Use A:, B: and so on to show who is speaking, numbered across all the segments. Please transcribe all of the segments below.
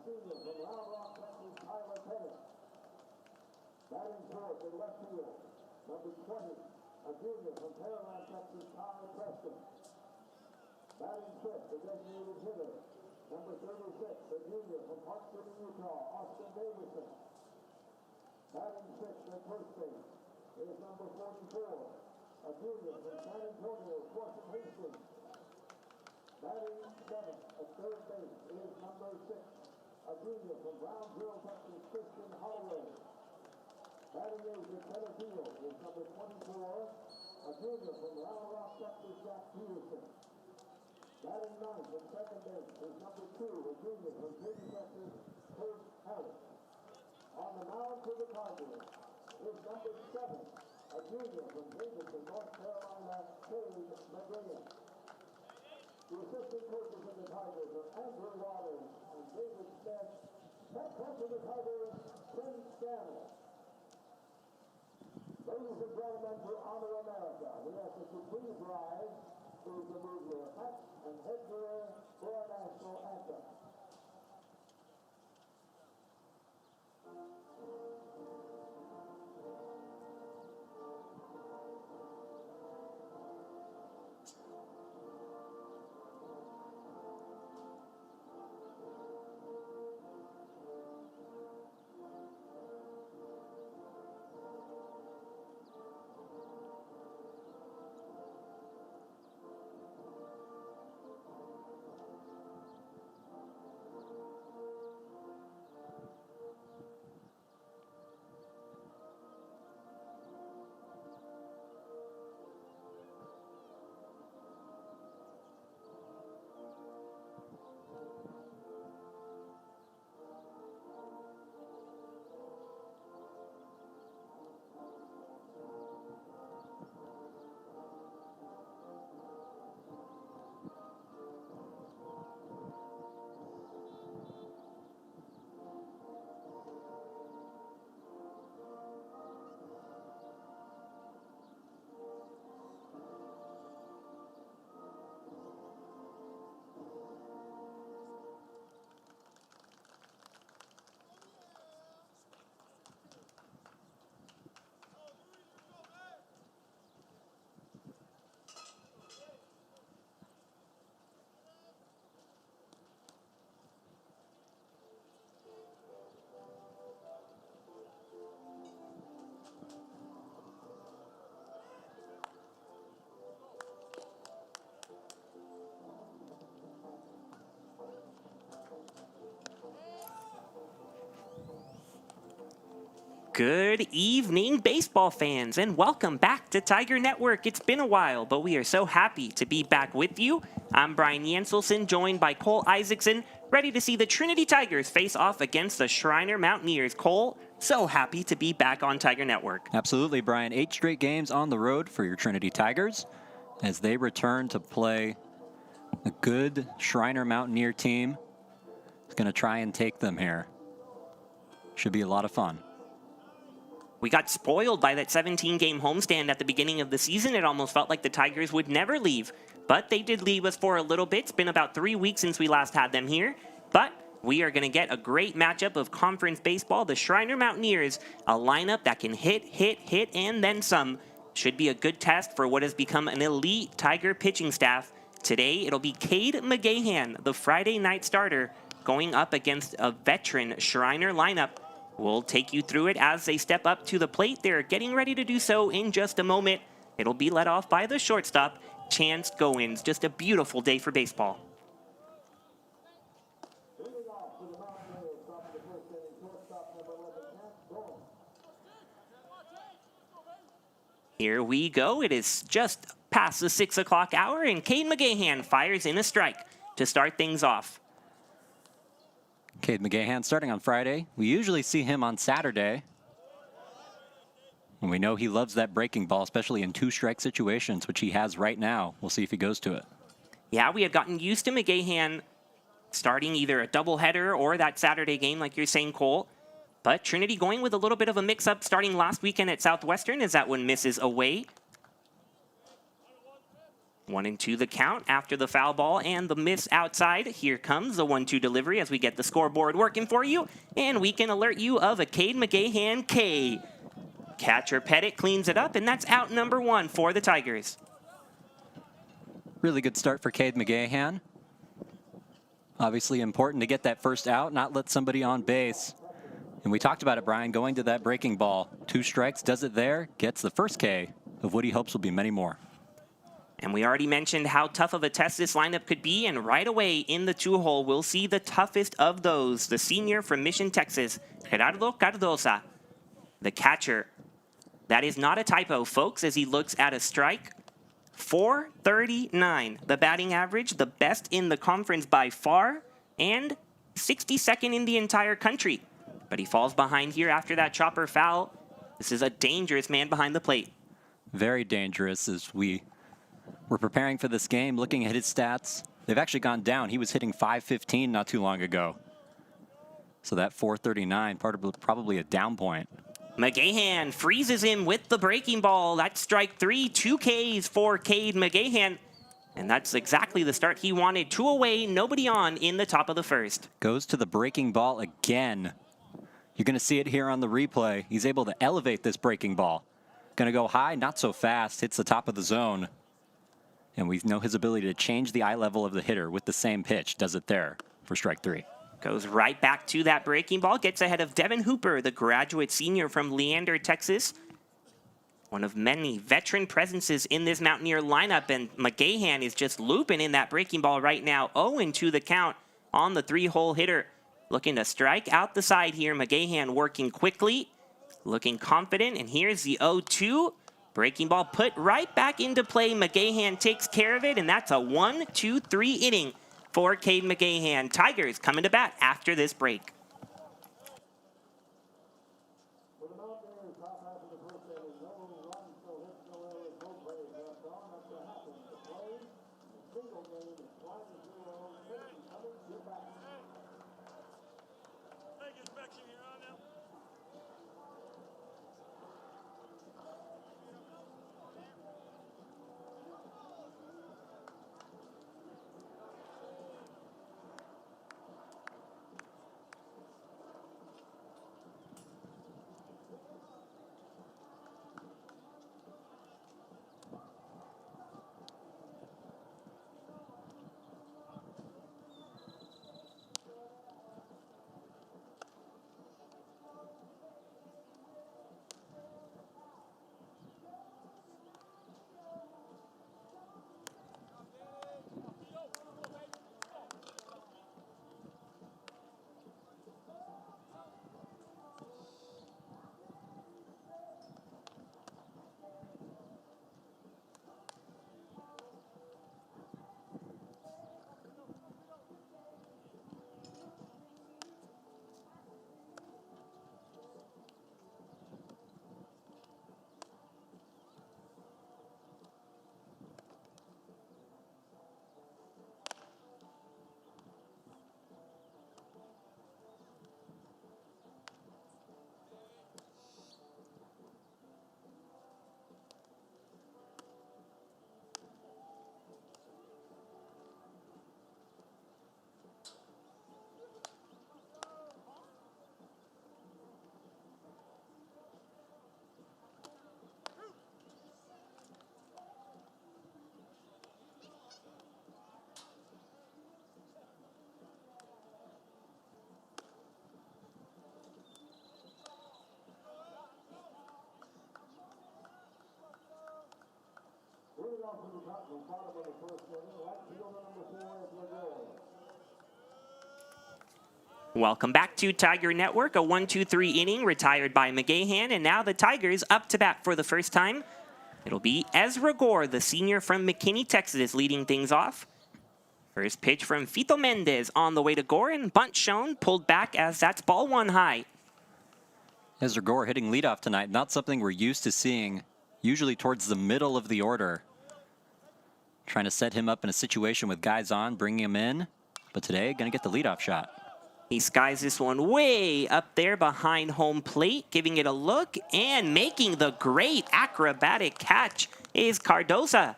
A: senior from Round Rock, Texas, Tyler Pettit. Batting fourth in left field, number 20, a junior from Pearland, Texas, Kyle Preston. Batting fifth, the designated hitter, number 36, a junior from Park City, Utah, Austin Davidson. Batting sixth at first base is number 44, a junior from San Antonio, Fortune Hastings. Batting seventh at third base is number 6, a junior from Brownsville, Texas, Christian Holloway. Batting eighth at center field is number 24, a junior from Round Rock, Texas, Jack Peterson. Batting ninth at second base is number 2, a junior from Katy, Texas, Kurt Harris. On the mound for the Tigers is number 7, a junior from Davidson, North Carolina, Cade McGeean. The assistant coaches of the Tigers are Andrew Waters and David Smith. Head coach of the Tigers, Tim Stanley. Ladies and gentlemen, to honor America, we ask that you please rise to remove your hats and headgear for our national anthem.
B: Good evening, baseball fans, and welcome back to Tiger Network. It's been a while, but we are so happy to be back with you. I'm Brian Jenselson, joined by Cole Isaacson, ready to see the Trinity Tigers face off against the Schreiner Mountaineers. Cole, so happy to be back on Tiger Network.
C: Absolutely, Brian. 8 straight games on the road for your Trinity Tigers as they return to play a good Schreiner Mountaineer team. It's going to try and take them here. Should be a lot of fun.
B: We got spoiled by that 17-game homestand at the beginning of the season. It almost felt like the Tigers would never leave, but they did leave us for a little bit. It's been about 3 weeks since we last had them here, but we are going to get a great matchup of conference baseball. The Schreiner Mountaineers, a lineup that can hit, and then some. Should be a good test for what has become an elite Tiger pitching staff. Today, it'll be Cade McGeean, the Friday night starter, going up against a veteran Schreiner lineup. We'll take you through it as they step up to the plate. They're getting ready to do so in just a moment. It'll be led off by the shortstop, Chance Goins. Just a beautiful day for baseball. Here we go. It is just past the 6 o'clock hour, and Cade McGeean fires in a strike to start things off.
C: Cade McGeean starting on Friday. We usually see him on Saturday. And we know he loves that breaking ball, especially in 2-strike situations, which he has right now. We'll see if he goes to it.
B: Yeah, we had gotten used to McGeean starting either a doubleheader or that Saturday game, like you're saying, Cole. But Trinity going with a little bit of a mix-up starting last weekend at Southwestern as that one misses away. 1-2 the count after the foul ball and the miss outside. Here comes the 1-2 delivery as we get the scoreboard working for you. And we can alert you of a Cade McGeehan K. Catcher Pettit cleans it up, and that's out number 1 for the Tigers.
C: Really good start for Cade McGeehan. Obviously important to get that first out, not let somebody on base. And we talked about it, Brian, going to that breaking ball. 2 strikes, does it there, gets the first K of what he hopes will be many more.
B: And we already mentioned how tough of a test this lineup could be, and right away in the 2-hole, we'll see the toughest of those. The senior from Mission, Texas, Gerardo Cardosa, the catcher. That is not a typo, folks, as he looks at a strike. 439, the batting average, the best in the conference by far, and 62nd in the entire country. But he falls behind here after that chopper foul. This is a dangerous man behind the plate. Very dangerous as we were preparing for this game, looking at his stats. They've actually gone down. He was hitting .515 not too long ago. So that 439, probably a down point. McGeehan freezes him with the breaking ball. That's strike 3, 2 Ks for Cade McGeehan. And that's exactly the start he wanted. 2 away, nobody on in the top of the first. Goes to the breaking ball again. You're going to see it here on the replay. He's able to elevate this breaking ball. Going to go high, not so fast. Hits the top of the zone. And we know his ability to change the eye level of the hitter with the same pitch. Does it there for strike 3. Goes right back to that breaking ball. Gets ahead of Devin Hooper, the graduate senior from Leander, Texas. One of many veteran presences in this Mountaineer lineup. And McGeehan is just looping in that breaking ball right now. 0-2 the count on the 3-hole hitter. Looking to strike out the side here. McGeehan working quickly. Looking confident. And here's the 0-2. Breaking ball put right back into play. McGeehan takes care of it. And that's a 1-2-3 inning for Cade McGeehan. Tigers coming to bat after this break. Welcome back to Tiger Network, a 1-2-3 inning retired by McGeehan, and now the Tigers up to bat for the first time. It'll be Ezra Gore, the senior from McKinney, Texas, leading things off. First pitch from Fito Mendez on the way to Gore, and bunt shown, pulled back as that's ball 1 high. Ezra Gore hitting leadoff tonight, not something we're used to seeing, usually towards the middle of the order. Trying to set him up in a situation with guys on, bringing him in, but today going to get the leadoff shot. He skies this one way up there behind home plate, giving it a look and making the great acrobatic catch is Cardosa.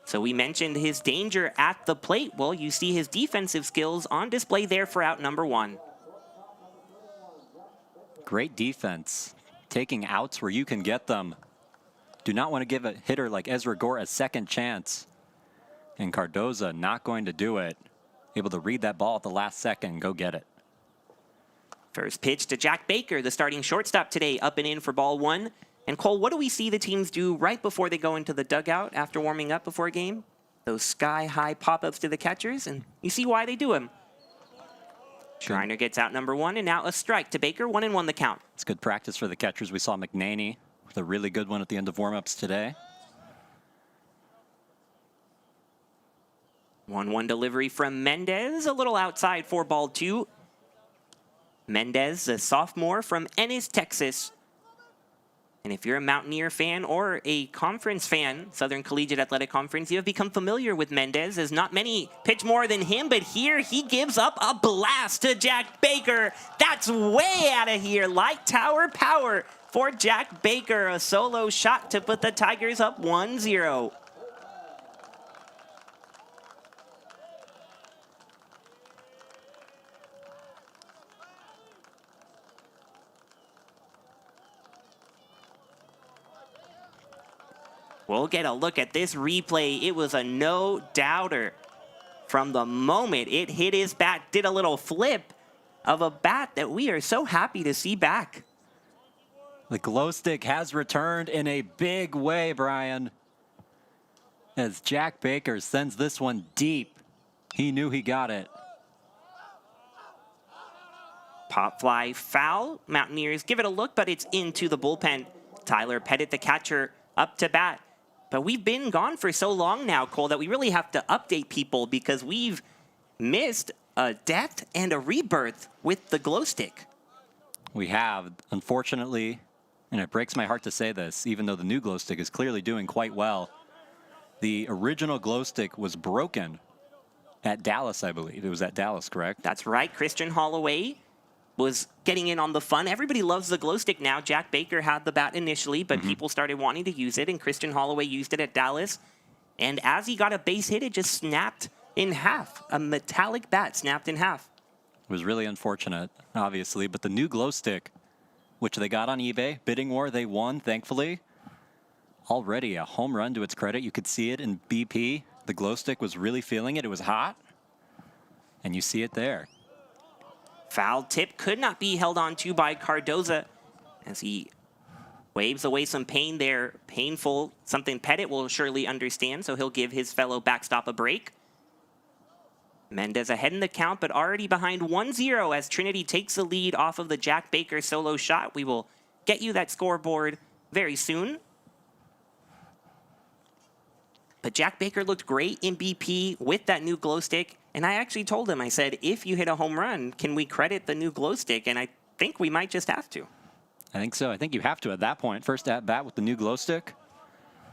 B: So we mentioned his danger at the plate. Well, you see his defensive skills on display there for out number 1.
C: Great defense. Taking outs where you can get them. Do not want to give a hitter like Ezra Gore a second chance. And Cardoza not going to do it. Able to read that ball at the last second, go get it.
B: First pitch to Jack Baker, the starting shortstop today, up and in for ball 1. And Cole, what do we see the teams do right before they go into the dugout after warming up before a game? Those sky-high pop-ups to the catchers, and you see why they do them. Schreiner gets out number 1, and now a strike to Baker, 1-1 the count.
C: It's good practice for the catchers. We saw McNaney with a really good one at the end of warm-ups today.
B: 1-1 delivery from Mendez, a little outside for ball 2. Mendez, a sophomore from Ennis, Texas. And if you're a Mountaineer fan or a conference fan, Southern Collegiate Athletic Conference, you have become familiar with Mendez, as not many pitch more than him, but here he gives up a blast to Jack Baker. That's way out of here. Light tower power for Jack Baker, a solo shot to put the Tigers up 1-0. We'll get a look at this replay. It was a no-doubter. From the moment it hit his bat, did a little flip of a bat that we are so happy to see back.
C: The glow stick has returned in a big way, Brian. As Jack Baker sends this one deep. He knew he got it.
B: Pop fly foul. Mountaineers give it a look, but it's into the bullpen. Tyler Pettit, the catcher, up to bat. But we've been gone for so long now, Cole, that we really have to update people because we've missed a death and a rebirth with the glow stick.
C: We have, unfortunately, and it breaks my heart to say this, even though the new glow stick is clearly doing quite well. The original glow stick was broken at Dallas, I believe. It was at Dallas, correct?
B: That's right. Christian Holloway was getting in on the fun. Everybody loves the glow stick now. Jack Baker had the bat initially, but people started wanting to use it, and Christian Holloway used it at Dallas. And as he got a base hit, it just snapped in half. A metallic bat snapped in half.
C: It was really unfortunate, obviously, but the new glow stick, which they got on eBay, bidding war, they won, thankfully. Already a home run to its credit. You could see it in BP. The glow stick was really feeling it. It was hot, and you see it there.
B: Foul tip could not be held on to by Cardoza as he waves away some pain there. Painful, something Pettit will surely understand, so he'll give his fellow backstop a break. Mendez ahead in the count, but already behind 1-0 as Trinity takes the lead off of the Jack Baker solo shot. We will get you that scoreboard very soon. But Jack Baker looked great in BP with that new glow stick. And I actually told him, I said, if you hit a home run, can we credit the new glow stick? And I think we might just have to.
C: I think so. I think you have to at that point. First at bat with the new glow stick.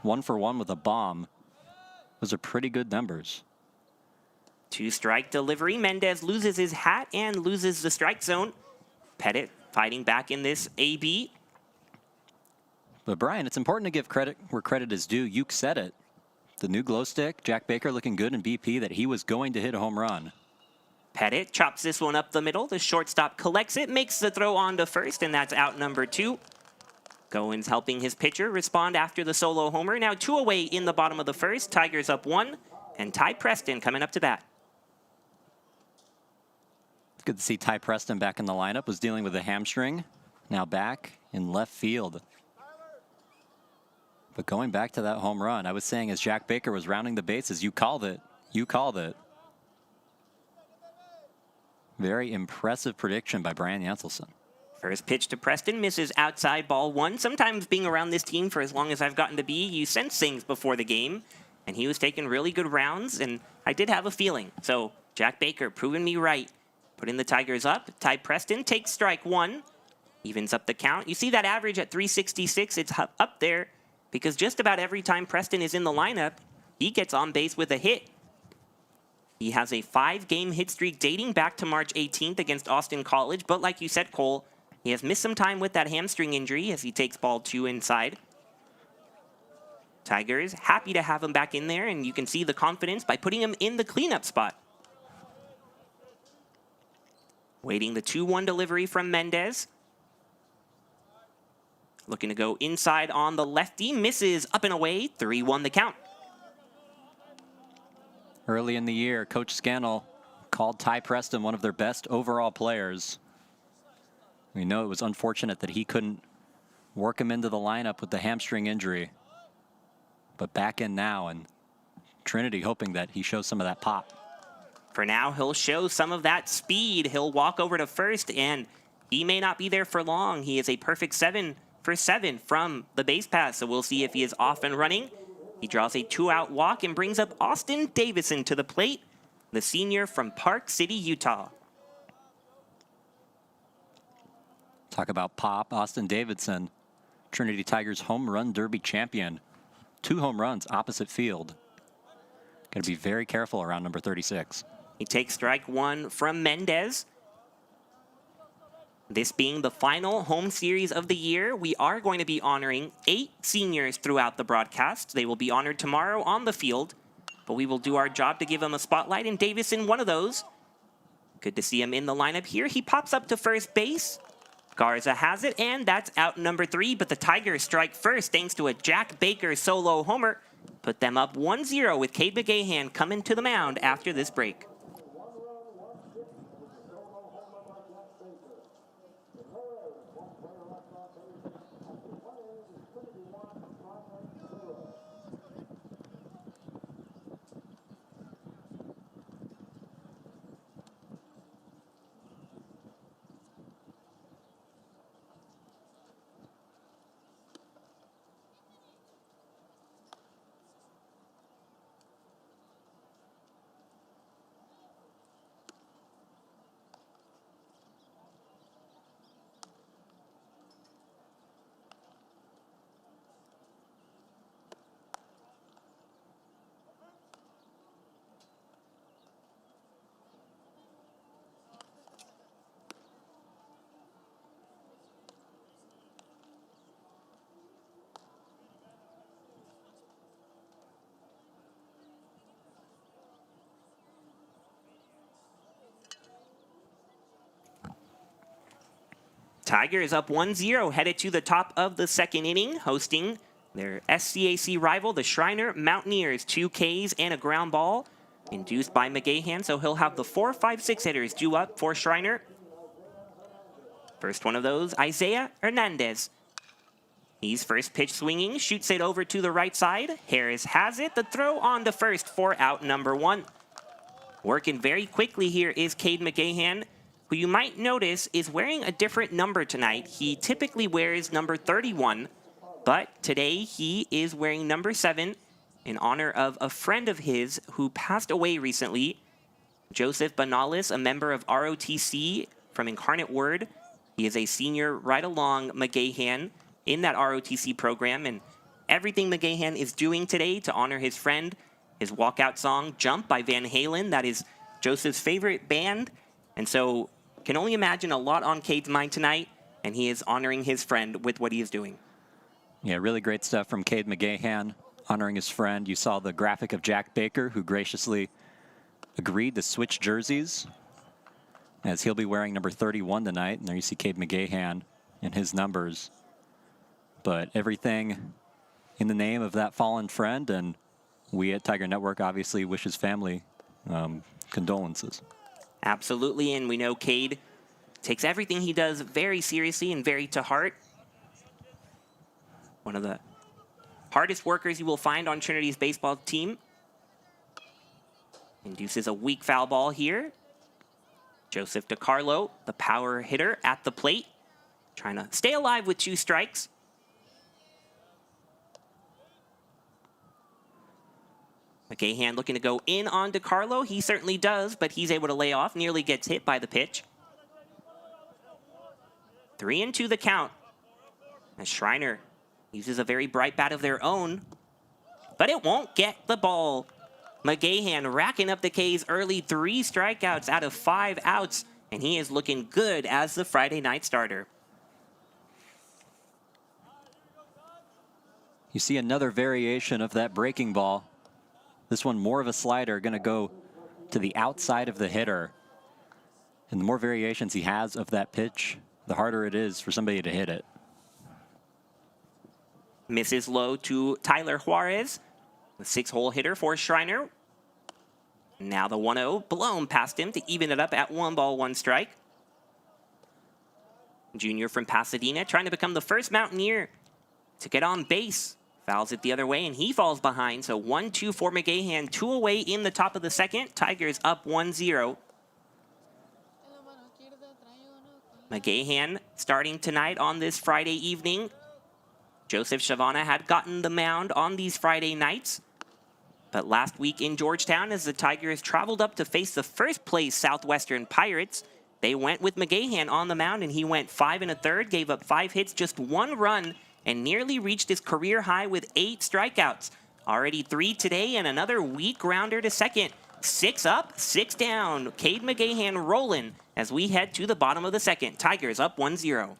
C: 1-for-1 with a bomb. Those are pretty good numbers.
B: 2-strike delivery. Mendez loses his hat and loses the strike zone. Pettit fighting back in this AB.
C: But Brian, it's important to give credit where credit is due. You said it. The new glow stick, Jack Baker looking good in BP, that he was going to hit a home run.
B: Pettit chops this one up the middle. The shortstop collects it, makes the throw on to first, and that's out number 2. Goins helping his pitcher respond after the solo homer. Now 2 away in the bottom of the first. Tigers up 1, and Ty Preston coming up to bat.
C: It's good to see Ty Preston back in the lineup. Was dealing with a hamstring. Now back in left field. But going back to that home run, I was saying as Jack Baker was rounding the bases, you called it. You called it. Very impressive prediction by Brian Yanselson.
B: First pitch to Preston, misses outside, ball 1. Sometimes being around this team for as long as I've gotten to be, you sense things before the game. And he was taking really good rounds, and I did have a feeling. So Jack Baker proving me right. Putting the Tigers up. Ty Preston takes strike 1. Evens up the count. You see that average at 366. It's up there. Because just about every time Preston is in the lineup, he gets on base with a hit. He has a 5-game hit streak dating back to March 18th against Austin College. But like you said, Cole, he has missed some time with that hamstring injury as he takes ball 2 inside. Tigers happy to have him back in there, and you can see the confidence by putting him in the cleanup spot. Waiting the 2-1 delivery from Mendez. Looking to go inside on the lefty, misses up and away, 3-1 the count.
C: Early in the year, Coach Scannell called Ty Preston one of their best overall players. We know it was unfortunate that he couldn't work him into the lineup with the hamstring injury. But back in now, and Trinity hoping that he shows some of that pop.
B: For now, he'll show some of that speed. He'll walk over to first, and he may not be there for long. He is a perfect 7 for 7 from the base pass, so we'll see if he is off and running. He draws a 2-out walk and brings up Austin Davison to the plate, the senior from Park City, Utah.
C: Talk about pop. Austin Davidson, Trinity Tigers home run derby champion. 2 home runs opposite field. Got to be very careful around number 36.
B: He takes strike 1 from Mendez. This being the final home series of the year, we are going to be honoring 8 seniors throughout the broadcast. They will be honored tomorrow on the field, but we will do our job to give them a spotlight, and Davison, one of those. Good to see him in the lineup here. He pops up to first base. Garza has it, and that's out number 3, but the Tigers strike first thanks to a Jack Baker solo homer. Put them up 1-0 with Cade McGeehan coming to the mound after this break. Tigers up 1-0, headed to the top of the second inning, hosting their SCAC rival, the Schreiner Mountaineers. 2 Ks and a ground ball induced by McGeehan, so he'll have the 4, 5, 6 hitters due up for Schreiner. First one of those, Isaiah Hernandez. He's first pitch swinging, shoots it over to the right side. Harris has it, the throw on to first for out number 1. Working very quickly here is Cade McGeehan, who you might notice is wearing a different number tonight. He typically wears number 31, but today he is wearing number 7 in honor of a friend of his who passed away recently, Joseph Banalis, a member of ROTC from Incarnate Word. He is a senior right along McGeehan in that ROTC program, and everything McGeehan is doing today to honor his friend, his walkout song, Jump by Van Halen, that is Joseph's favorite band, and so can only imagine a lot on Cade's mind tonight, and he is honoring his friend with what he is doing.
C: Yeah, really great stuff from Cade McGeehan, honoring his friend. You saw the graphic of Jack Baker, who graciously agreed to switch jerseys, as he'll be wearing number 31 tonight. And there you see Cade McGeehan and his numbers. But everything in the name of that fallen friend, and we at Tiger Network obviously wish his family condolences.
B: Absolutely, and we know Cade takes everything he does very seriously and very to heart. One of the hardest workers you will find on Trinity's baseball team. Induces a weak foul ball here. Joseph DiCarlo, the power hitter at the plate, trying to stay alive with 2 strikes. McGeehan looking to go in on DiCarlo. He certainly does, but he's able to lay off, nearly gets hit by the pitch. 3-2 the count. As Schreiner uses a very bright bat of their own, but it won't get the ball. McGeehan racking up the Ks early, 3 strikeouts out of 5 outs, and he is looking good as the Friday night starter.
C: You see another variation of that breaking ball. This one more of a slider, going to go to the outside of the hitter. And the more variations he has of that pitch, the harder it is for somebody to hit it.
B: Misses low to Tyler Juarez, the 6-hole hitter for Schreiner. Now the 1-0 blown past him to even it up at 1 ball, 1 strike. Junior from Pasadena trying to become the first Mountaineer to get on base. Fouls it the other way, and he falls behind. So 1-2 for McGeean, 2 away in the top of the second. Tigers up 1-0. McGeean starting tonight on this Friday evening. Joseph Chavana had gotten the mound on these Friday nights. But last week in Georgetown, as the Tigers traveled up to face the first place Southwestern Pirates, they went with McGeean on the mound, and he went 5 1/3, gave up 5 hits, just 1 run, and nearly reached his career high with 8 strikeouts. Already 3 today, and another weak grounder to second. 6 up, 6 down. Cade McGeean rolling as we head to the bottom of the second. Tigers up 1-0.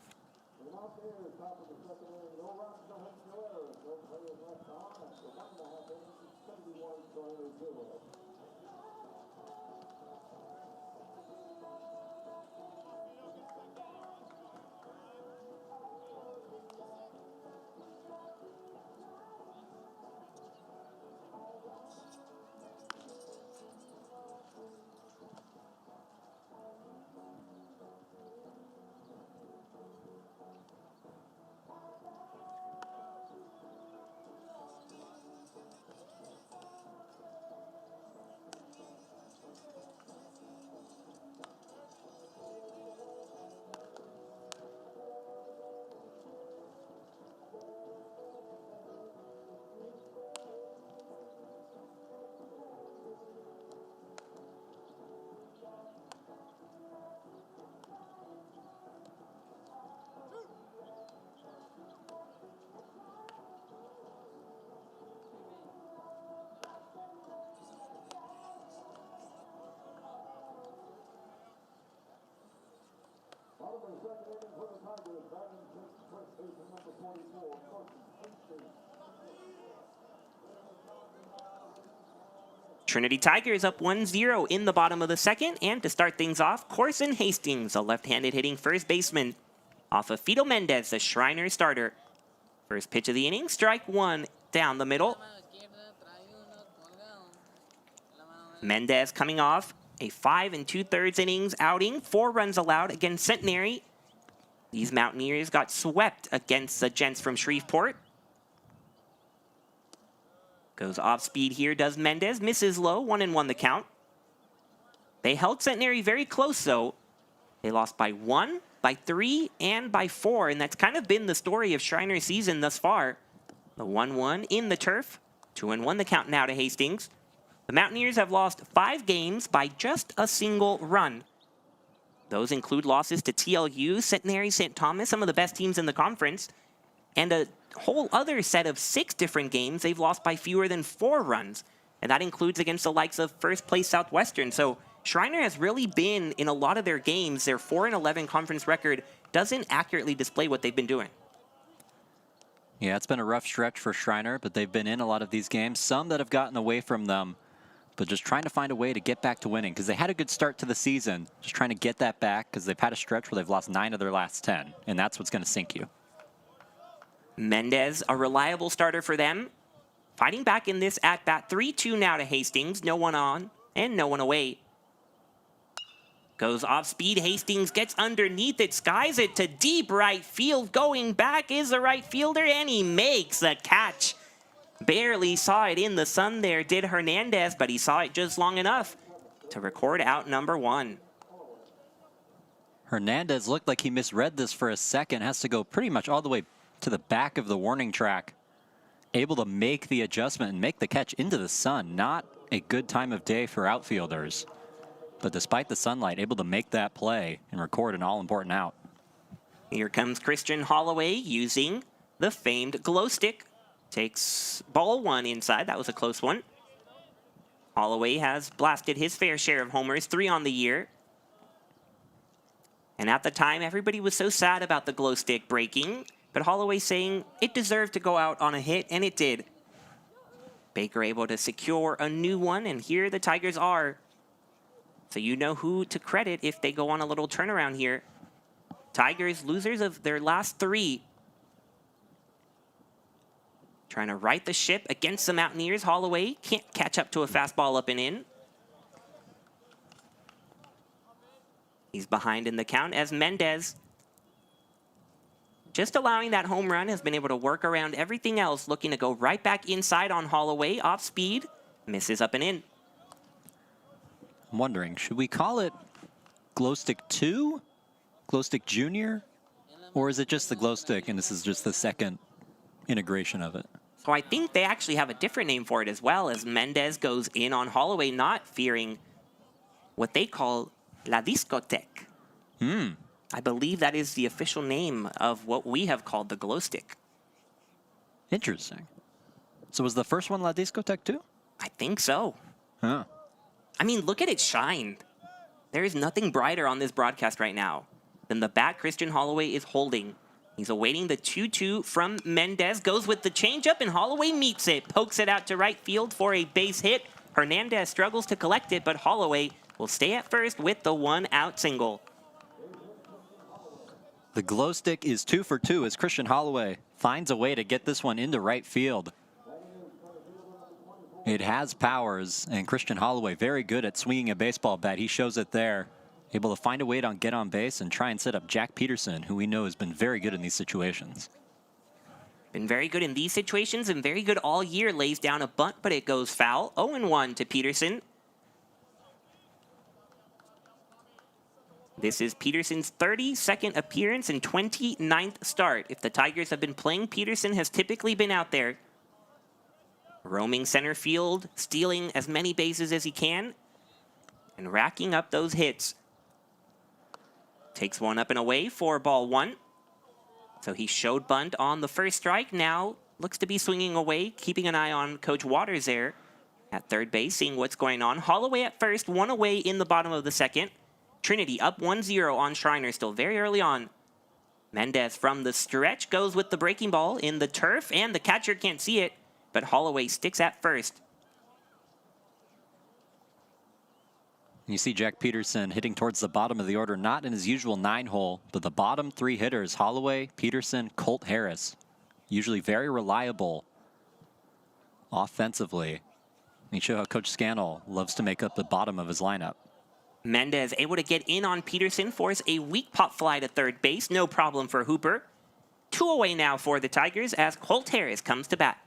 B: Trinity Tigers up 1-0 in the bottom of the second. And to start things off, Corson Hastings, a left-handed hitting first baseman, off of Fido Mendez, the Schreiner starter. First pitch of the inning, strike 1 down the middle. Mendez coming off a 5 2/3 innings outing, 4 runs allowed against Centenary. These Mountaineers got swept against the gents from Shreveport. Goes off speed here, does Mendez. Misses low, 1-1 the count. They held Centenary very close, though. They lost by 1, by 3, and by 4, and that's kind of been the story of Schreiner's season thus far. The 1-1 in the turf, 2-1 the count now to Hastings. The Mountaineers have lost 5 games by just a single run. Those include losses to TLU, Centenary, St. Thomas, some of the best teams in the conference, and a whole other set of 6 different games they've lost by fewer than 4 runs. And that includes against the likes of first place Southwestern. So Schreiner has really been, in a lot of their games, their 4-11 conference record doesn't accurately display what they've been doing.
C: Yeah, it's been a rough stretch for Schreiner, but they've been in a lot of these games, some that have gotten away from them, but just trying to find a way to get back to winning, because they had a good start to the season, just trying to get that back, because they've had a stretch where they've lost 9 of their last 10, and that's what's going to sink you.
B: Mendez, a reliable starter for them. Fighting back in this at-bat, 3-2 now to Hastings. No one on and no one away. Goes off speed, Hastings gets underneath it, skies it to deep right field. Going back is the right fielder, and he makes the catch. Barely saw it in the sun there, did Hernandez, but he saw it just long enough to record out number 1.
C: Hernandez looked like he misread this for a second, has to go pretty much all the way to the back of the warning track, able to make the adjustment and make the catch into the sun. Not a good time of day for outfielders, but despite the sunlight, able to make that play and record an all-important out.
B: Here comes Christian Holloway using the famed glow stick. Takes ball 1 inside. That was a close one. Holloway has blasted his fair share of homers, 3 on the year. And at the time, everybody was so sad about the glow stick breaking. but Holloway saying it deserved to go out on a hit, and it did. Baker able to secure a new one, and here the Tigers are. So you know who to credit if they go on a little turnaround here. Tigers, losers of their last 3. Trying to right the ship against the Mountaineers. Holloway can't catch up to a fastball up and in. He's behind in the count as Mendez, just allowing that home run, has been able to work around everything else, looking to go right back inside on Holloway. Off speed, misses up and in.
C: I'm wondering, should we call it Glow Stick 2? Glow Stick Junior? Or is it just the Glow Stick and this is just the second integration of it?
B: So I think they actually have a different name for it as well, as Mendez goes in on Holloway, not fearing what they call La Discotheque. I believe that is the official name of what we have called the glow stick.
C: Interesting. So was the first one La Discotheque too?
B: I think so.
C: Huh.
B: I mean, look at it shine. There is nothing brighter on this broadcast right now than the bat Christian Holloway is holding. He's awaiting the 2-2 from Mendez. Goes with the changeup, and Holloway meets it. Pokes it out to right field for a base hit. Hernandez struggles to collect it, but Holloway will stay at first with the 1-out single.
C: The glow stick is 2 for 2 as Christian Holloway finds a way to get this one into right field. It has powers, and Christian Holloway very good at swinging a baseball bat. He shows it there. Able to find a way to get on base and try and set up Jack Peterson, who we know has been very good in these situations.
B: Been very good in these situations and very good all year. Lays down a bunt, but it goes foul. 0-1 to Peterson. This is Peterson's 32nd appearance and 29th start. If the Tigers have been playing, Peterson has typically been out there, roaming center field, stealing as many bases as he can, and racking up those hits. Takes one up and away for ball 1. So he showed bunt on the first strike. Now looks to be swinging away, keeping an eye on Coach Waters there at third base, seeing what's going on. Holloway at first, 1 away in the bottom of the second. Trinity up 1-0 on Schreiner, still very early on. Mendez from the stretch goes with the breaking ball in the turf, and the catcher can't see it, but Holloway sticks at first.
C: You see Jack Peterson hitting towards the bottom of the order, not in his usual 9-hole, but the bottom 3 hitters, Holloway, Peterson, Colt Harris. Usually very reliable offensively. You show how Coach Scannell loves to make up the bottom of his lineup.
B: Mendez able to get in on Peterson, force a weak pop fly to third base. No problem for Hooper. 2 away now for the Tigers as Colt Harris comes to bat.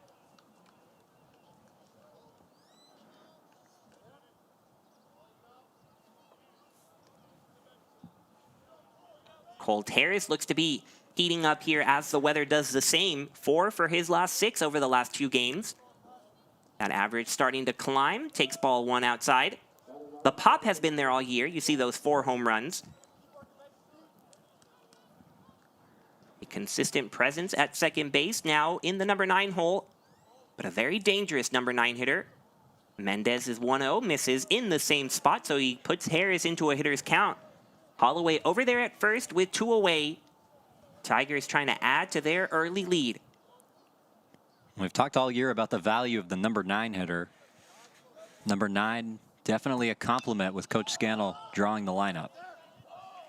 B: Colt Harris looks to be heating up here as the weather does the same. 4 for his last 6 over the last 2 games. That average starting to climb. Takes ball 1 outside. The pop has been there all year. You see those 4 home runs. A consistent presence at second base now in the number 9 hole, but a very dangerous number 9 hitter. Mendez is 1-0, misses in the same spot, so he puts Harris into a hitter's count. Holloway over there at first with 2 away. Tigers trying to add to their early lead.
C: We've talked all year about the value of the number 9 hitter. Number 9, definitely a compliment with Coach Scannell drawing the lineup.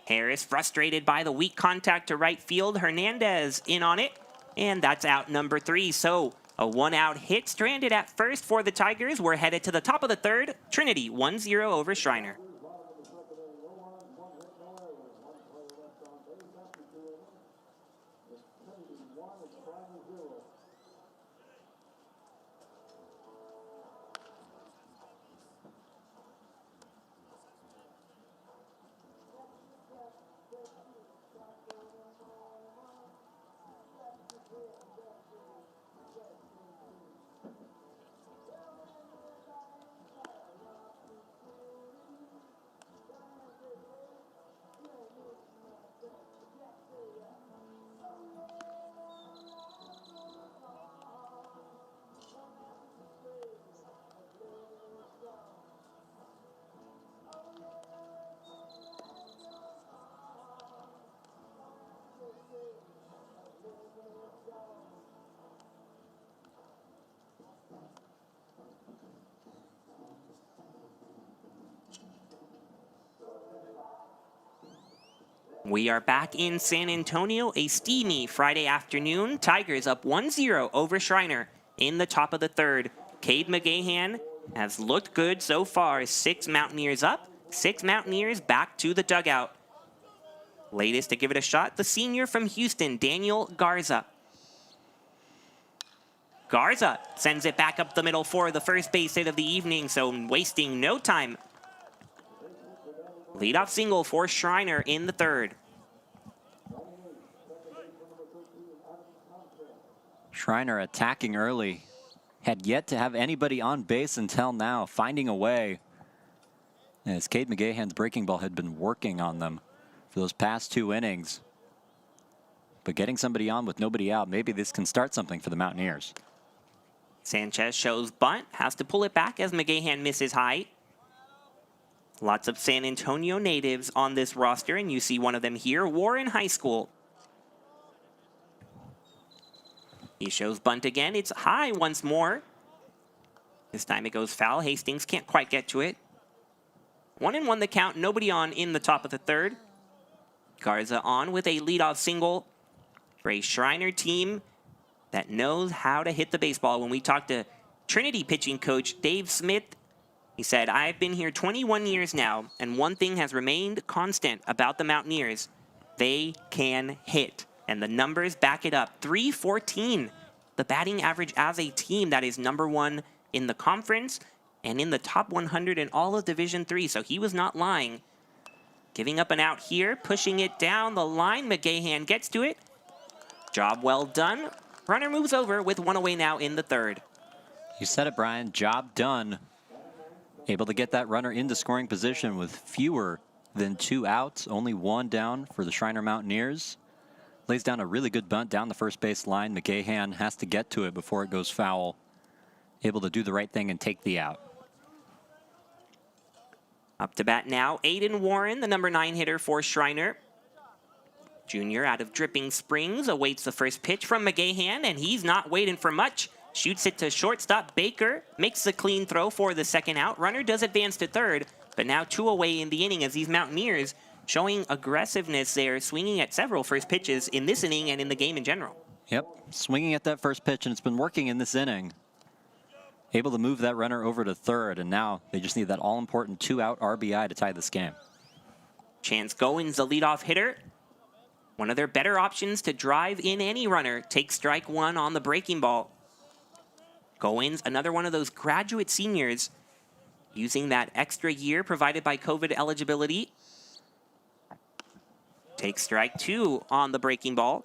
B: Harris frustrated by the weak contact to right field. Hernandez in on it, and that's out number 3. So a 1-out hit stranded at first for the Tigers. We're headed to the top of the third. Trinity 1-0 over Schreiner. We are back in San Antonio, a steamy Friday afternoon. Tigers up 1-0 over Schreiner in the top of the third. Cade McGeean has looked good so far. 6 Mountaineers up, 6 Mountaineers back to the dugout. Latest to give it a shot, the senior from Houston, Daniel Garza. Garza sends it back up the middle for the first base hit of the evening, so wasting no time. Leadoff single for Schreiner in the third.
C: Schreiner attacking early. Had yet to have anybody on base until now, finding a way. As Cade McGeehan's breaking ball had been working on them for those past 2 innings. But getting somebody on with nobody out, maybe this can start something for the Mountaineers.
B: Sanchez shows bunt, has to pull it back as McGeean misses high. Lots of San Antonio natives on this roster, and you see one of them here, Warren High School. He shows bunt again. It's high once more. This time it goes foul. Hastings can't quite get to it. 1-1 the count. Nobody on in the top of the third. Garza on with a leadoff single for a Schreiner team that knows how to hit the baseball. When we talked to Trinity pitching coach Dave Smith, he said, "I've been here 21 years now, and one thing has remained constant about the Mountaineers. They can hit." And the numbers back it up. .314, the batting average as a team that is #1 in the conference and in the top 100 in all of Division III. So he was not lying. Giving up an out here, pushing it down the line. McGeean gets to it. Job well done. Runner moves over with 1 away now in the third.
C: You said it, Brian. Job done. Able to get that runner into scoring position with fewer than 2 outs. Only 1 down for the Schreiner Mountaineers. Lays down a really good bunt down the first base line. McGeean has to get to it before it goes foul. Able to do the right thing and take the out.
B: Up to bat now, Aiden Warren, the #9 hitter for Schreiner. Junior out of Dripping Springs awaits the first pitch from McGeean, and he's not waiting for much. Shoots it to shortstop. Baker makes the clean throw for the second out. Runner does advance to third, but now 2 away in the inning as these Mountaineers showing aggressiveness there, swinging at several first pitches in this inning and in the game in general.
C: Yep, swinging at that first pitch, and it's been working in this inning. Able to move that runner over to third, and now they just need that all-important 2-out RBI to tie this game.
B: Chance Goins, the leadoff hitter. One of their better options to drive in any runner. Takes strike 1 on the breaking ball. Goins, another one of those graduate seniors, using that extra year provided by COVID eligibility. Takes strike 2 on the breaking ball.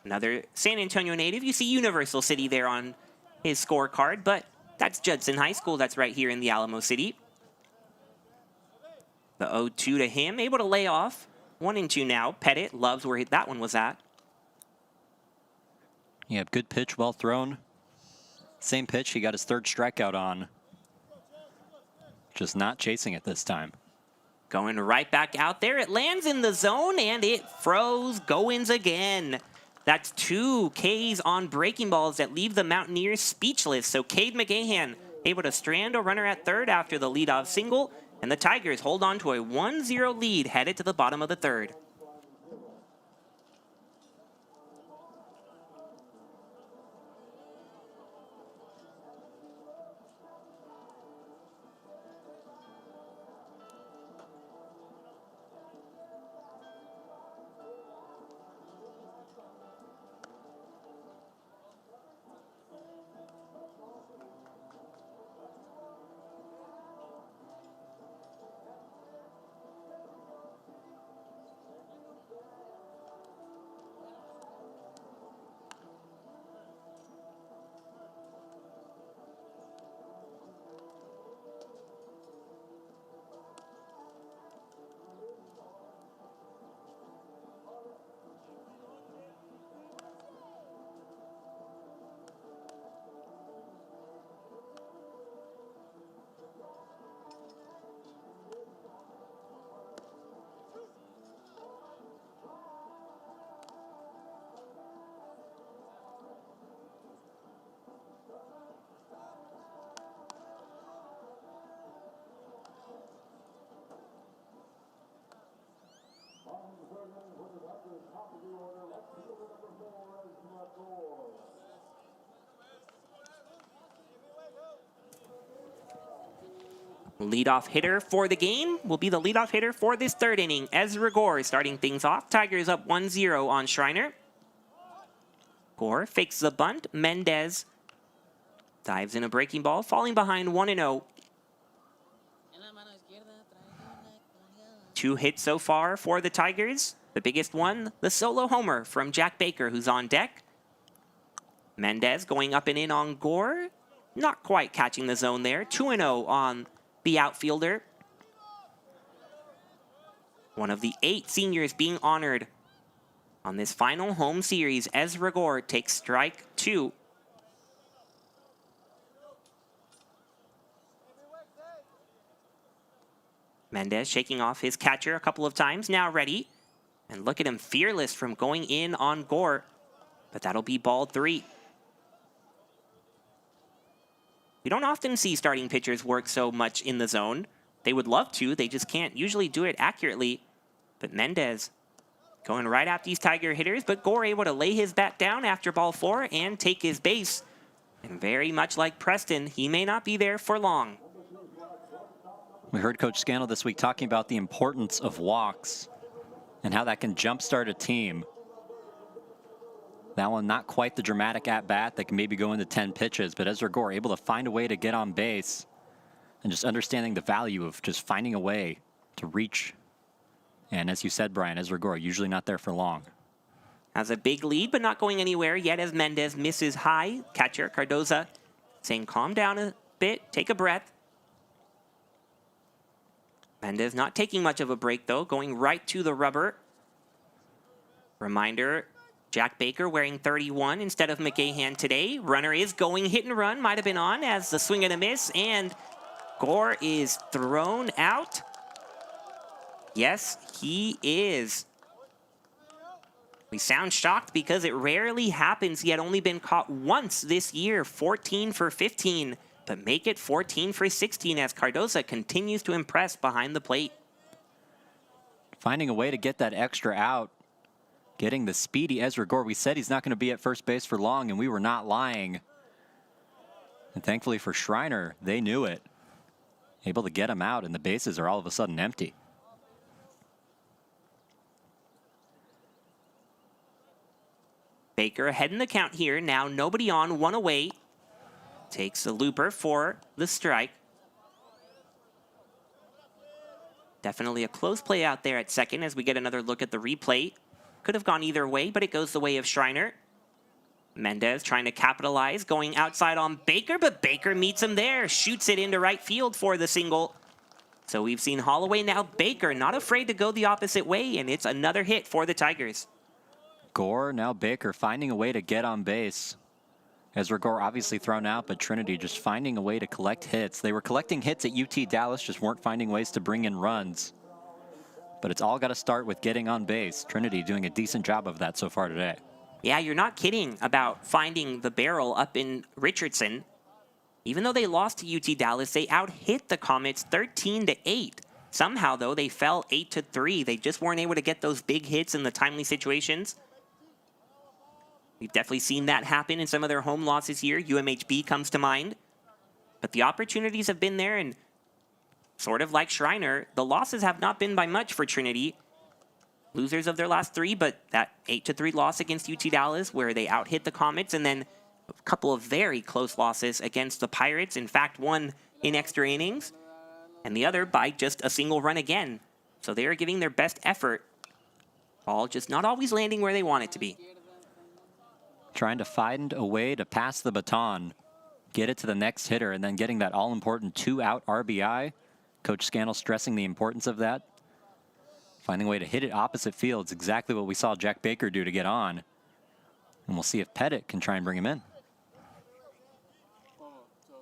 B: Another San Antonio native. You see Universal City there on his scorecard, but that's Judson High School. That's right here in the Alamo City. The 0-2 to him, able to lay off. 1-2 now. Pettit loves where that one was at.
C: Yeah, good pitch, well thrown. Same pitch, he got his 3rd strikeout on. Just not chasing it this time.
B: Going right back out there. It lands in the zone, and it froze. Goins again. That's 2 Ks on breaking balls that leave the Mountaineers speechless. So Cade McGeean able to strand a runner at third after the leadoff single, and the Tigers hold on to a 1-0 lead headed to the bottom of the third. Leadoff hitter for the game will be the leadoff hitter for this third inning. Ezra Gore starting things off. Tigers up 1-0 on Schreiner. Gore fakes the bunt. Mendez dives in a breaking ball, falling behind 1-0. 2 hits so far for the Tigers. The biggest one, the solo homer from Jack Baker, who's on deck. Mendez going up and in on Gore. Not quite catching the zone there. 2-0 on the outfielder. One of the 8 seniors being honored on this final home series. Ezra Gore takes strike 2. Mendez shaking off his catcher a couple of times, now ready. And look at him, fearless from going in on Gore. But that'll be ball 3. We don't often see starting pitchers work so much in the zone. They would love to, they just can't usually do it accurately. But Mendez going right at these Tiger hitters, but Gore able to lay his bat down after ball 4 and take his base. And very much like Preston, he may not be there for long.
C: We heard Coach Scannell this week talking about the importance of walks and how that can jumpstart a team. That one, not quite the dramatic at-bat that can maybe go into 10 pitches, but Ezra Gore able to find a way to get on base and just understanding the value of just finding a way to reach. And as you said, Brian, Ezra Gore usually not there for long.
B: Has a big lead, but not going anywhere yet as Mendez misses high. Catcher Cardoza saying, calm down a bit, take a breath. Mendez not taking much of a break, though, going right to the rubber. Reminder, Jack Baker wearing 31 instead of McGeean today. Runner is going hit and run, might have been on as the swing and a miss, and Gore is thrown out. Yes, he is. We sound shocked because it rarely happens. He had only been caught once this year, 14 for 15. But make it 14 for 16 as Cardoza continues to impress behind the plate.
C: Finding a way to get that extra out. Getting the speedy Ezra Gore. We said he's not going to be at first base for long, and we were not lying. And thankfully for Schreiner, they knew it. Able to get him out, and the bases are all of a sudden empty.
B: Baker ahead in the count here. Now nobody on, 1 away. Takes a looper for the strike. Definitely a close play out there at second as we get another look at the replay. Could have gone either way, but it goes the way of Schreiner. Mendez trying to capitalize, going outside on Baker, but Baker meets him there. Shoots it into right field for the single. So we've seen Holloway, now Baker, not afraid to go the opposite way, and it's another hit for the Tigers.
C: Gore, now Baker, finding a way to get on base. Ezra Gore obviously thrown out, but Trinity just finding a way to collect hits. They were collecting hits at UT Dallas, just weren't finding ways to bring in runs. But it's all got to start with getting on base. Trinity doing a decent job of that so far today.
B: Yeah, you're not kidding about finding the barrel up in Richardson. Even though they lost to UT Dallas, they out-hit the Comets 13-8. Somehow, though, they fell 8-3. They just weren't able to get those big hits in the timely situations. We've definitely seen that happen in some of their home losses here. UMHB comes to mind. But the opportunities have been there, and sort of like Schreiner, the losses have not been by much for Trinity. Losers of their last 3, but that 8-3 loss against UT Dallas where they out-hit the Comets, and then a couple of very close losses against the Pirates. In fact, one in extra innings, and the other by just a single run again. So they are giving their best effort. Ball just not always landing where they want it to be.
C: Trying to find a way to pass the baton, get it to the next hitter, and then getting that all-important 2-out RBI. Coach Scannell stressing the importance of that. Finding a way to hit it opposite field is exactly what we saw Jack Baker do to get on. And we'll see if Pettit can try and bring him in.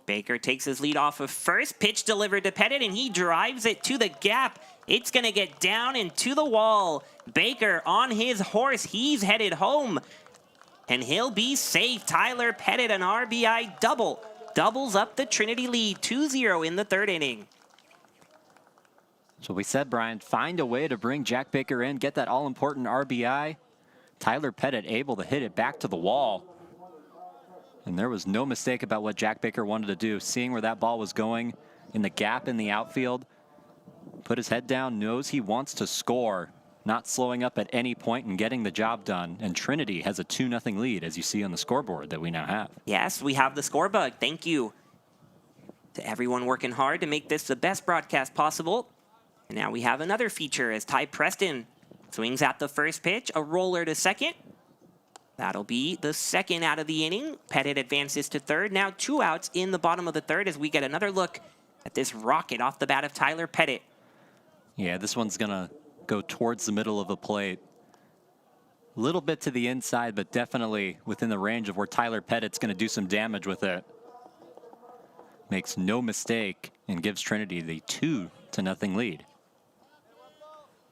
B: Baker takes his lead off of first. Pitch delivered to Pettit, and he drives it to the gap. It's going to get down and to the wall. Baker on his horse. He's headed home. And he'll be safe. Tyler Pettit, an RBI double. Doubles up the Trinity lead, 2-0 in the third inning.
C: So we said, Brian, find a way to bring Jack Baker in, get that all-important RBI. Tyler Pettit able to hit it back to the wall. And there was no mistake about what Jack Baker wanted to do. Seeing where that ball was going, in the gap in the outfield. Put his head down, knows he wants to score, not slowing up at any point and getting the job done. And Trinity has a 2-0 lead, as you see on the scoreboard that we now have.
B: Yes, we have the score bug. Thank you to everyone working hard to make this the best broadcast possible. And now we have another feature as Ty Preston swings at the first pitch, a roller to second. That'll be the second out of the inning. Pettit advances to third. Now 2 outs in the bottom of the third as we get another look at this rocket off the bat of Tyler Pettit.
C: Yeah, this one's going to go towards the middle of the plate. A little bit to the inside, but definitely within the range of where Tyler Pettit's going to do some damage with it. Makes no mistake and gives Trinity the 2-0 lead.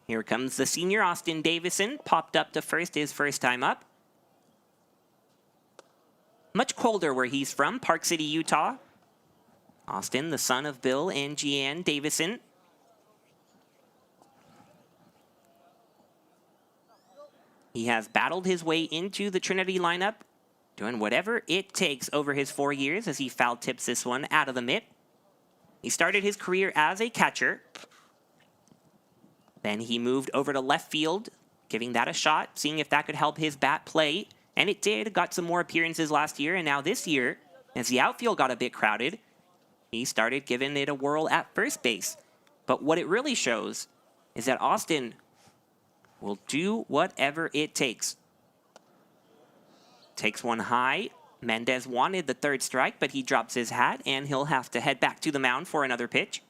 B: Here comes the senior, Austin Davison, popped up to first his first time up. Much colder where he's from, Park City, Utah. Austin, the son of Bill and Jeanne Davison. He has battled his way into the Trinity lineup, doing whatever it takes over his 4 years as he foul tips this one out of the mitt. He started his career as a catcher. Then he moved over to left field, giving that a shot, seeing if that could help his bat play. And it did. Got some more appearances last year. And now this year, as the outfield got a bit crowded, he started giving it a whirl at first base. But what it really shows is that Austin will do whatever it takes. Takes one high. Mendez wanted the third strike, but he drops his hat, and he'll have to head back to the mound for another pitch.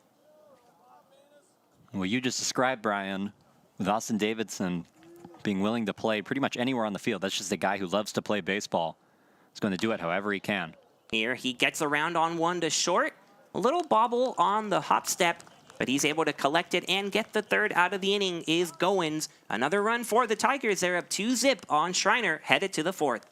C: Well, you just described, Brian, with Austin Davidson being willing to play pretty much anywhere on the field. That's just a guy who loves to play baseball. He's going to do it however he can.
B: Here he gets around on one to short. A little bobble on the hop step, but he's able to collect it and get the third out of the inning is Goins. Another run for the Tigers. They're up 2-0 on Schreiner, headed to the fourth.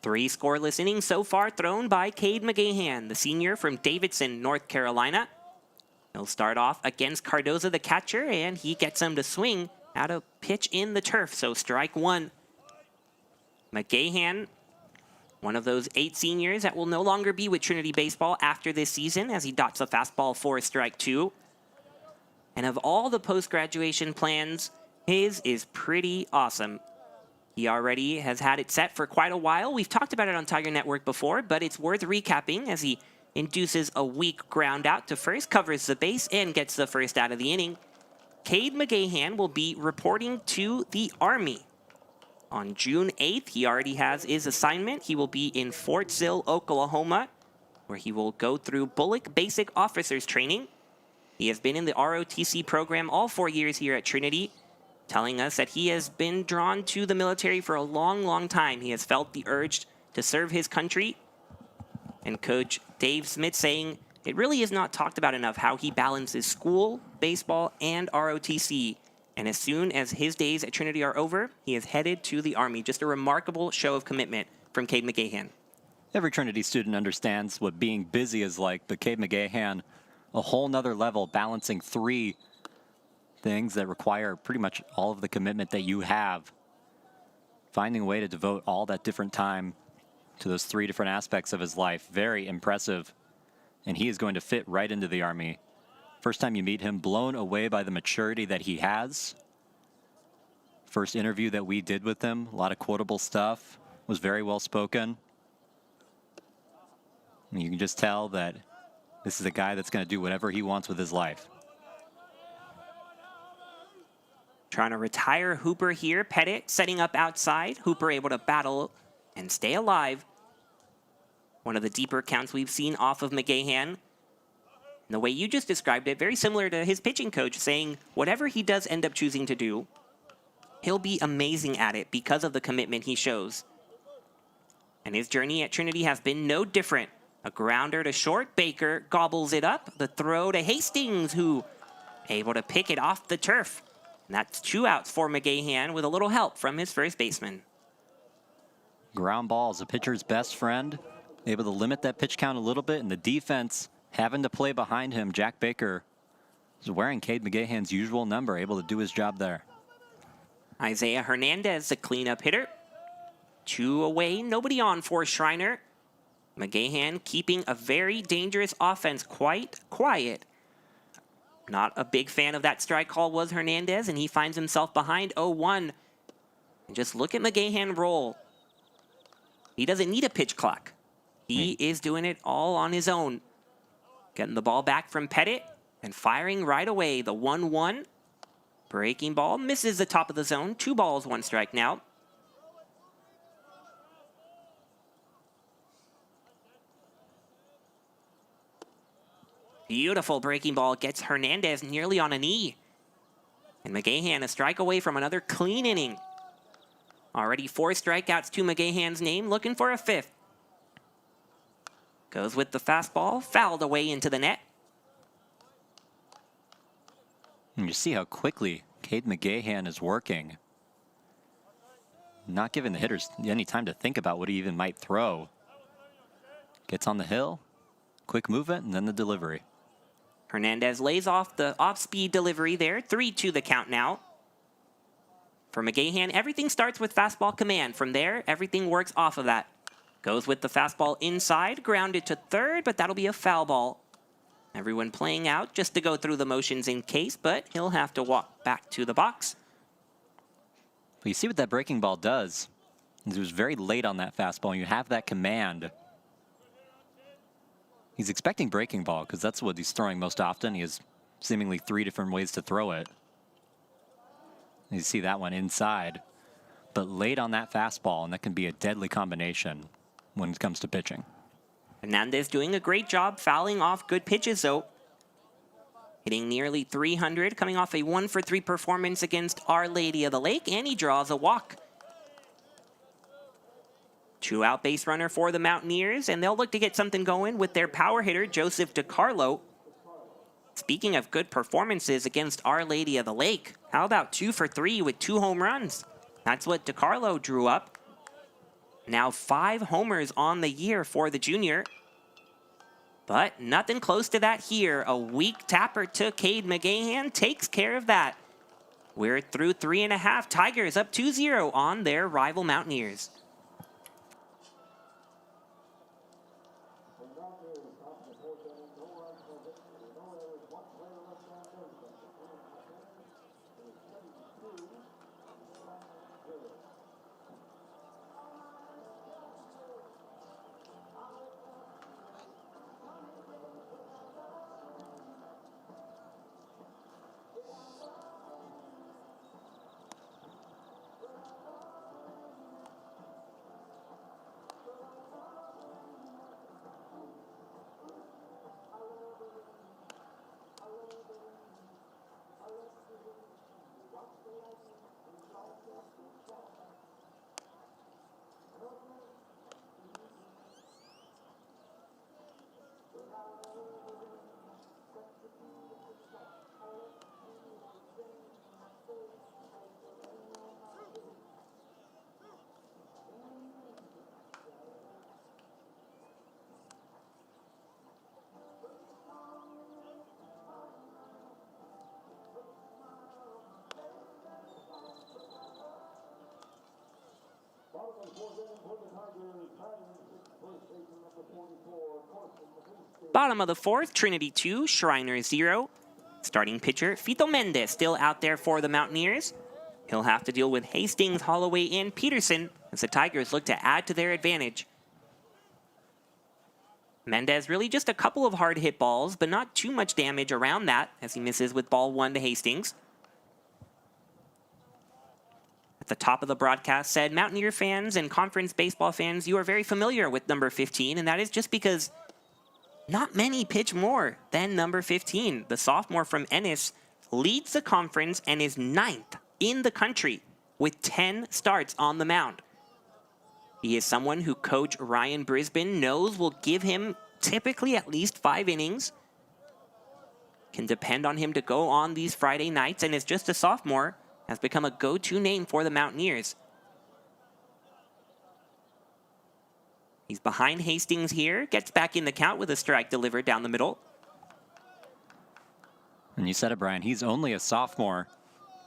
B: Three scoreless innings so far thrown by Cade McGeean, the senior from Davidson, North Carolina. He'll start off against Cardoza, the catcher, and he gets him to swing at a pitch in the turf, so strike one. McGeean, one of those 8 seniors that will no longer be with Trinity Baseball after this season as he dots a fastball for strike 2. And of all the post-graduation plans, his is pretty awesome. He already has had it set for quite a while. We've talked about it on Tiger Network before, but it's worth recapping as he induces a weak ground out to first, covers the base, and gets the first out of the inning. Cade McGeean will be reporting to the Army. On June 8th, he already has his assignment. He will be in Fort Sill, Oklahoma, where he will go through Bullock Basic Officers Training. He has been in the ROTC program all 4 years here at Trinity, telling us that he has been drawn to the military for a long, long time. He has felt the urge to serve his country. And Coach Dave Smith saying it really is not talked about enough how he balances school, baseball, and ROTC. And as soon as his days at Trinity are over, he is headed to the Army. Just a remarkable show of commitment from Cade McGeean.
C: Every Trinity student understands what being busy is like, but Cade McGeehan, a whole nother level, balancing 3 things that require pretty much all of the commitment that you have. Finding a way to devote all that different time to those 3 different aspects of his life. Very impressive. And he is going to fit right into the Army. First time you meet him, blown away by the maturity that he has. First interview that we did with him, a lot of quotable stuff, was very well spoken. And you can just tell that this is a guy that's going to do whatever he wants with his life.
B: Trying to retire Hooper here. Pettit setting up outside. Hooper able to battle and stay alive. One of the deeper counts we've seen off of McGeehan. And the way you just described it, very similar to his pitching coach saying whatever he does end up choosing to do, he'll be amazing at it because of the commitment he shows. And his journey at Trinity has been no different. A grounder to short. Baker gobbles it up. The throw to Hastings, who able to pick it off the turf. And that's 2 outs for McGeehan with a little help from his first baseman.
C: Ground ball is a pitcher's best friend. Able to limit that pitch count a little bit, and the defense having to play behind him. Jack Baker is wearing Cade McGeehan's usual number, able to do his job there.
B: Isaiah Hernandez, the cleanup hitter. 2 away, nobody on for Schreiner. McGeehan keeping a very dangerous offense quite quiet. Not a big fan of that strike call was Hernandez, and he finds himself behind 0-1. And just look at McGeehan roll. He doesn't need a pitch clock. He is doing it all on his own. Getting the ball back from Pettit and firing right away. The 1-1. Breaking ball misses the top of the zone. 2 balls, 1 strike now. Beautiful breaking ball gets Hernandez nearly on a knee. And McGeehan a strike away from another clean inning. Already 4 strikeouts to McGeehan's name, looking for a 5th. Goes with the fastball, fouled away into the net.
C: And you see how quickly Cade McGeehan is working. Not giving the hitters any time to think about what he even might throw. Gets on the hill, quick movement, and then the delivery.
B: Hernandez lays off the off-speed delivery there. 3-2 the count now. For McGeehan, everything starts with fastball command. From there, everything works off of that. Goes with the fastball inside, grounded to third, but that'll be a foul ball. Everyone playing out just to go through the motions in case, but he'll have to walk back to the box.
C: Well, you see what that breaking ball does. He was very late on that fastball, and you have that command. He's expecting breaking ball because that's what he's throwing most often. He has seemingly 3 different ways to throw it. You see that one inside, but late on that fastball, and that can be a deadly combination when it comes to pitching.
B: Hernandez doing a great job fouling off good pitches, though. Hitting nearly 300, coming off a 1-for-3 performance against Our Lady of the Lake, and he draws a walk. 2-out base runner for the Mountaineers, and they'll look to get something going with their power hitter, Joseph DiCarlo. Speaking of good performances against Our Lady of the Lake, how about 2-for-3 with 2 home runs? That's what DiCarlo drew up. Now 5 homers on the year for the junior. But nothing close to that here. A weak tapper to Cade McGeehan takes care of that. We're through 3.5. Tigers up 2-0 on their rival Mountaineers. Bottom of the fourth, Trinity 2, Schreiner 0. Starting pitcher, Fito Mendez still out there for the Mountaineers. He'll have to deal with Hastings, Holloway, and Peterson as the Tigers look to add to their advantage. Mendez really just a couple of hard hit balls, but not too much damage around that as he misses with ball 1 to Hastings. At the top of the broadcast said, Mountaineer fans and conference baseball fans, you are very familiar with number 15, and that is just because not many pitch more than number 15. The sophomore from Ennis leads the conference and is 9th in the country with 10 starts on the mound. He is someone who Coach Ryan Brisbane knows will give him typically at least 5 innings. Can depend on him to go on these Friday nights, and is just a sophomore, has become a go-to name for the Mountaineers. He's behind Hastings here, gets back in the count with a strike delivered down the middle.
C: And you said it, Brian, he's only a sophomore.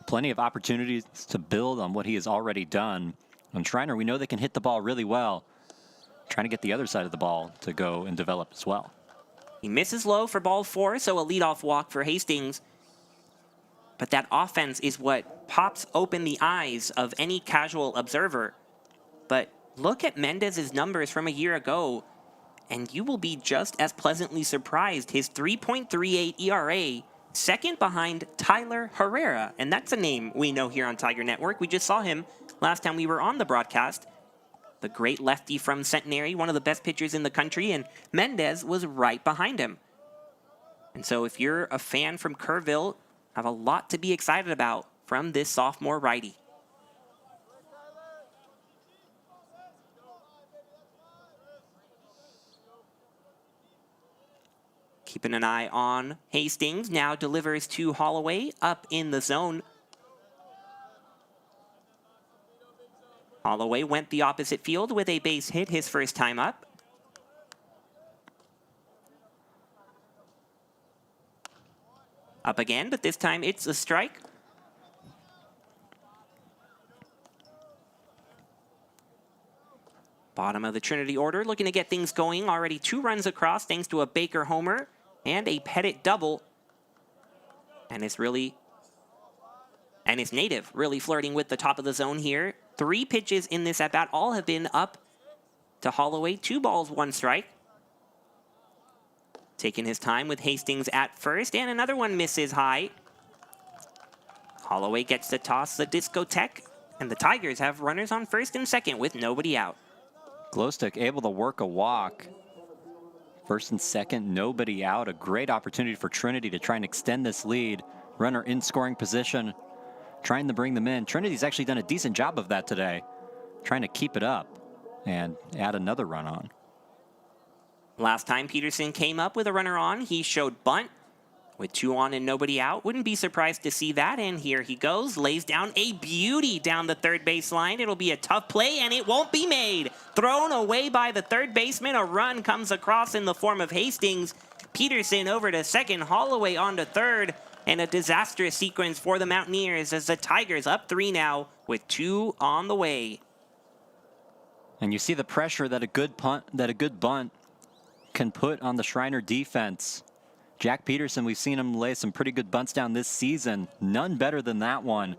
C: Plenty of opportunities to build on what he has already done. And Schreiner, we know they can hit the ball really well. Trying to get the other side of the ball to go and develop as well.
B: He misses low for ball 4, so a leadoff walk for Hastings. But that offense is what pops open the eyes of any casual observer. But look at Mendez's numbers from a year ago, and you will be just as pleasantly surprised. His 3.38 ERA, second behind Tyler Herrera, and that's a name we know here on Tiger Network. We just saw him last time we were on the broadcast. The great lefty from Centenary, one of the best pitchers in the country, and Mendez was right behind him. And so if you're a fan from Kerrville, have a lot to be excited about from this sophomore righty. Keeping an eye on Hastings, now delivers to Holloway up in the zone. Holloway went the opposite field with a base hit his first time up. Up again, but this time it's a strike. Bottom of the Trinity order, looking to get things going. Already 2 runs across thanks to a Baker homer and a Pettit double. And it's native really flirting with the top of the zone here. 3 pitches in this at-bat, all have been up to Holloway. 2 balls, 1 strike. Taking his time with Hastings at first, and another one misses high. Holloway gets to toss the discotheque, and the Tigers have runners on first and second with nobody out.
C: Glowstick able to work a walk. First and second, nobody out. A great opportunity for Trinity to try and extend this lead. Runner in scoring position, trying to bring them in. Trinity's actually done a decent job of that today, trying to keep it up and add another run on.
B: Last time Peterson came up with a runner on, he showed bunt with 2 on and nobody out. Wouldn't be surprised to see that, and here he goes. Lays down a beauty down the third base line. It'll be a tough play, and it won't be made. Thrown away by the third baseman. A run comes across in the form of Hastings. Peterson over to second, Holloway on to third, and a disastrous sequence for the Mountaineers as the Tigers up 3 now with 2 on the way.
C: And you see the pressure that a good bunt can put on the Schreiner defense. Jack Peterson, we've seen him lay some pretty good bunts down this season. None better than that one.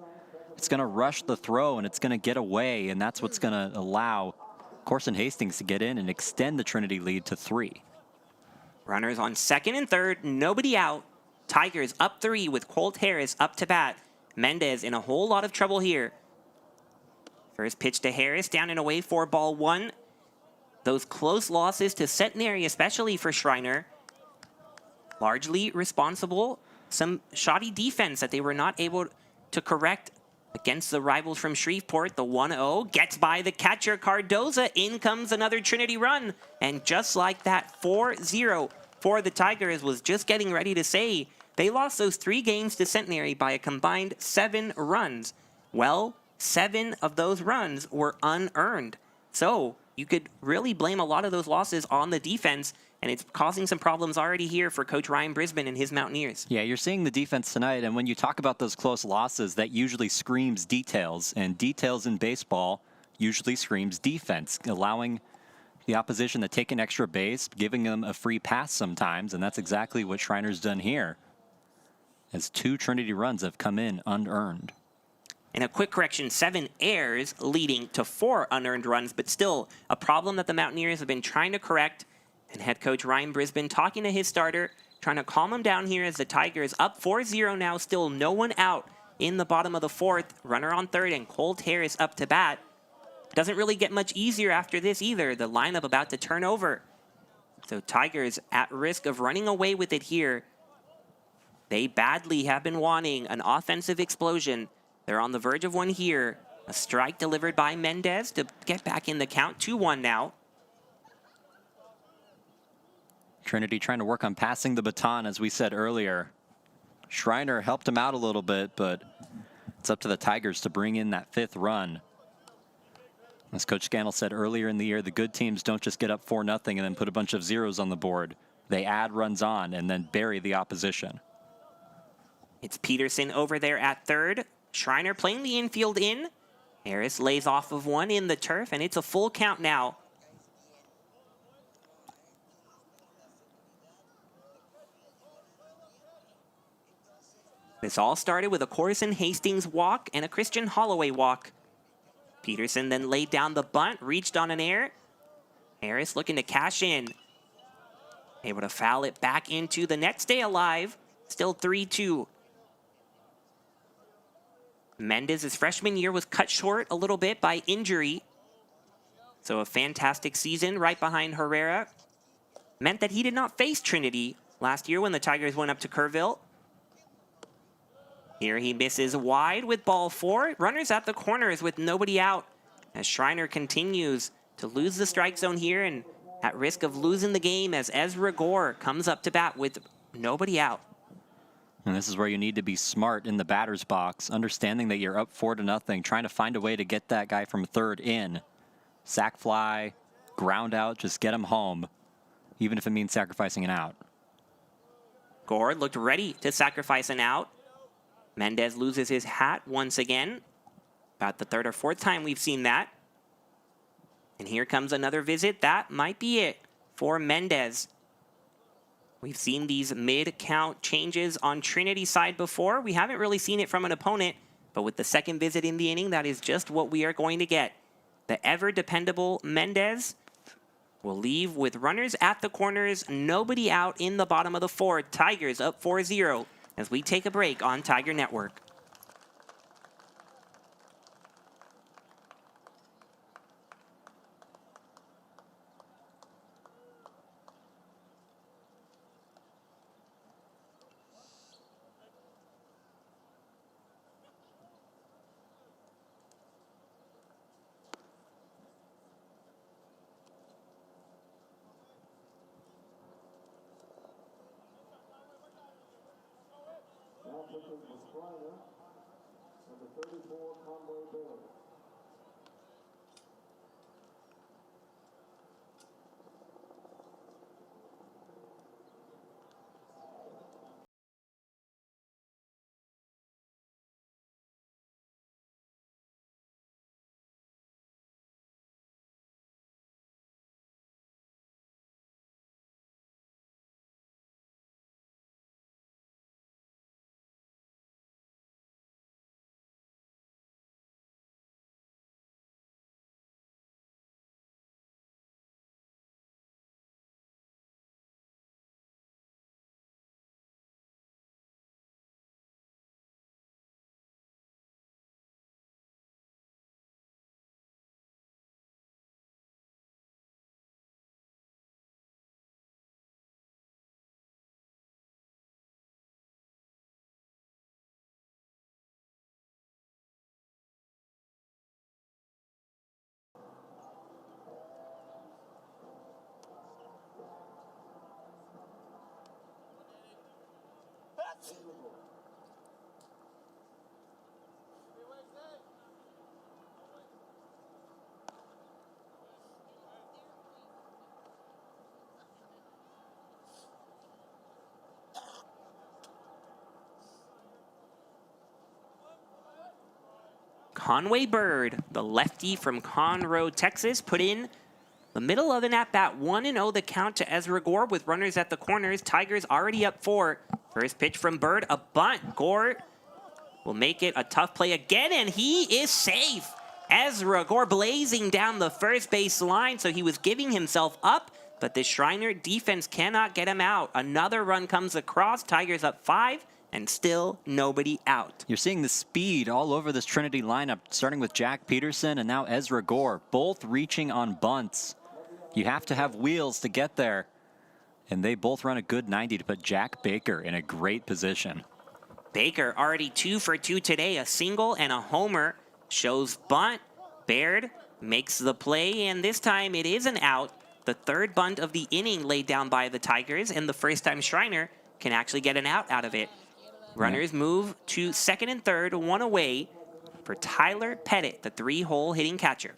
C: It's going to rush the throw, and it's going to get away, and that's what's going to allow Corson Hastings to get in and extend the Trinity lead to 3.
B: Runners on second and third, nobody out. Tigers up 3 with Colt Harris up to bat. Mendez in a whole lot of trouble here. First pitch to Harris, down and away for ball 1. Those close losses to Centenary, especially for Schreiner, largely responsible. Some shoddy defense that they were not able to correct against the rivals from Shreveport. The 1-0 gets by the catcher Cardoza. In comes another Trinity run. And just like that, 4-0 for the Tigers. Was just getting ready to say they lost those 3 games to Centenary by a combined 7 runs. Well, 7 of those runs were unearned. So you could really blame a lot of those losses on the defense, and it's causing some problems already here for Coach Ryan Brisbane and his Mountaineers. Yeah,
C: you're seeing the defense tonight, and when you talk about those close losses, that usually screams details, and details in baseball usually screams defense, allowing the opposition to take an extra base, giving them a free pass sometimes, and that's exactly what Schreiner's done here, as 2 Trinity runs have come in unearned.
B: And a quick correction, 7 errors leading to 4 unearned runs, but still a problem that the Mountaineers have been trying to correct. And head coach Ryan Brisbane talking to his starter, trying to calm him down here as the Tigers up 4-0 now, still no one out in the bottom of the 4th. Runner on 3rd and Colt Harris up to bat. Doesn't really get much easier after this either. The lineup about to turn over. So Tigers at risk of running away with it here. They badly have been wanting an offensive explosion. They're on the verge of one here. A strike delivered by Mendez to get back in the count. 2-1 now.
C: Trinity trying to work on passing the baton, as we said earlier. Schreiner helped him out a little bit, but it's up to the Tigers to bring in that 5th run. As Coach Scannell said earlier in the year, the good teams don't just get up 4-0 and then put a bunch of zeros on the board. They add runs on and then bury the opposition.
B: It's Peterson over there at 3rd. Schreiner playing the infield in. Harris lays off of one in the turf, and it's a full count now. This all started with a Corson Hastings walk and a Christian Holloway walk. Peterson then laid down the bunt, reached on an error. Harris looking to cash in. Able to foul it back into the net, stay alive. Still 3-2. Mendez's freshman year was cut short a little bit by injury. So a fantastic season right behind Herrera. Meant that he did not face Trinity last year when the Tigers went up to Kerrville. Here he misses wide with ball 4. Runners at the corners with nobody out. As Schreiner continues to lose the strike zone here and at risk of losing the game as Ezra Gore comes up to bat with nobody out.
C: And this is where you need to be smart in the batter's box, understanding that you're up 4-0, trying to find a way to get that guy from 3rd in. Sack fly, ground out, just get him home, even if it means sacrificing an out.
B: Gore looked ready to sacrifice an out. Mendez loses his hat once again. About the 3rd or 4th time we've seen that. And here comes another visit. That might be it for Mendez. We've seen these mid-count changes on Trinity's side before. We haven't really seen it from an opponent, but with the 2nd visit in the inning, that is just what we are going to get. The ever-dependable Mendez will leave with runners at the corners, nobody out in the bottom of the 4th. Tigers up 4-0 as we take a break on Tiger Network.
A: Schreiner, number 34, Conway Bird.
B: Conway Bird, the lefty from Conroe, Texas, put in The middle of an at-bat, 1-0 the count to Ezra Gore with runners at the corners. Tigers already up 4. First pitch from Bird, a bunt. Gore will make it a tough play again, and he is safe. Ezra Gore blazing down the first base line, so he was giving himself up, but the Schreiner defense cannot get him out. Another run comes across. Tigers up 5, and still nobody out.
C: You're seeing the speed all over this Trinity lineup, starting with Jack Peterson and now Ezra Gore, both reaching on bunts. You have to have wheels to get there. And they both run a good 90 to put Jack Baker in a great position.
B: Baker already 2 for 2 today, a single and a homer. Shows bunt. Baird makes the play, and this time it is an out. The third bunt of the inning laid down by the Tigers, and the first time Schreiner can actually get an out of it. Runners move to second and third, 1 away for Tyler Pettit, the 3-hole hitting catcher.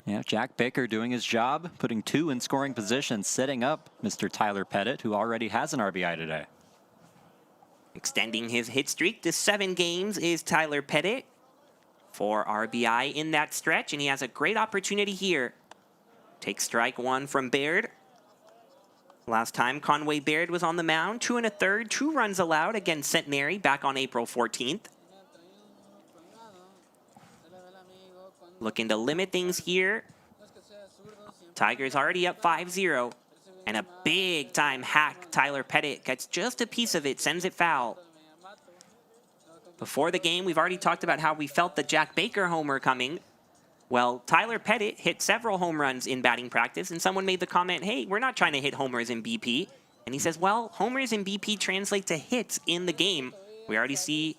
C: Yeah, Jack Baker doing his job, putting 2 in scoring position, setting up Mr. Tyler Pettit, who already has an RBI today.
B: Extending his hit streak to 7 games is Tyler Pettit. 4 RBI in that stretch, and he has a great opportunity here. Takes strike 1 from Baird. Last time Conway Baird was on the mound, 2 1/3, 2 runs allowed against Centenary back on April 14th. Looking to limit things here. Tigers already up 5-0. And a big-time hack. Tyler Pettit gets just a piece of it, sends it foul. Before the game, we've already talked about how we felt the Jack Baker homer coming. Well, Tyler Pettit hit several home runs in batting practice, and someone made the comment, hey, we're not trying to hit homers in BP. And he says, well, homers in BP translate to hits in the game. We already see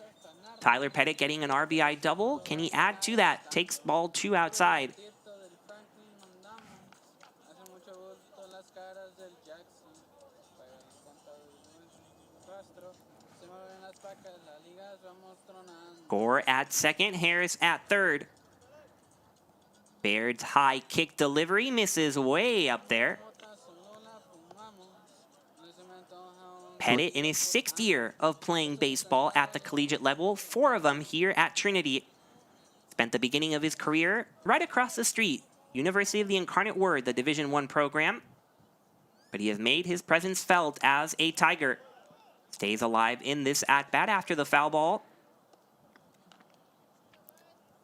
B: Tyler Pettit getting an RBI double. Can he add to that? Takes ball 2 outside. Gore at second, Harris at third. Baird's high kick delivery misses way up there. Pettit in his 6th year of playing baseball at the collegiate level, 4 of them here at Trinity. Spent the beginning of his career right across the street, University of the Incarnate Word, the Division I program. But he has made his presence felt as a Tiger. Stays alive in this at-bat after the foul ball.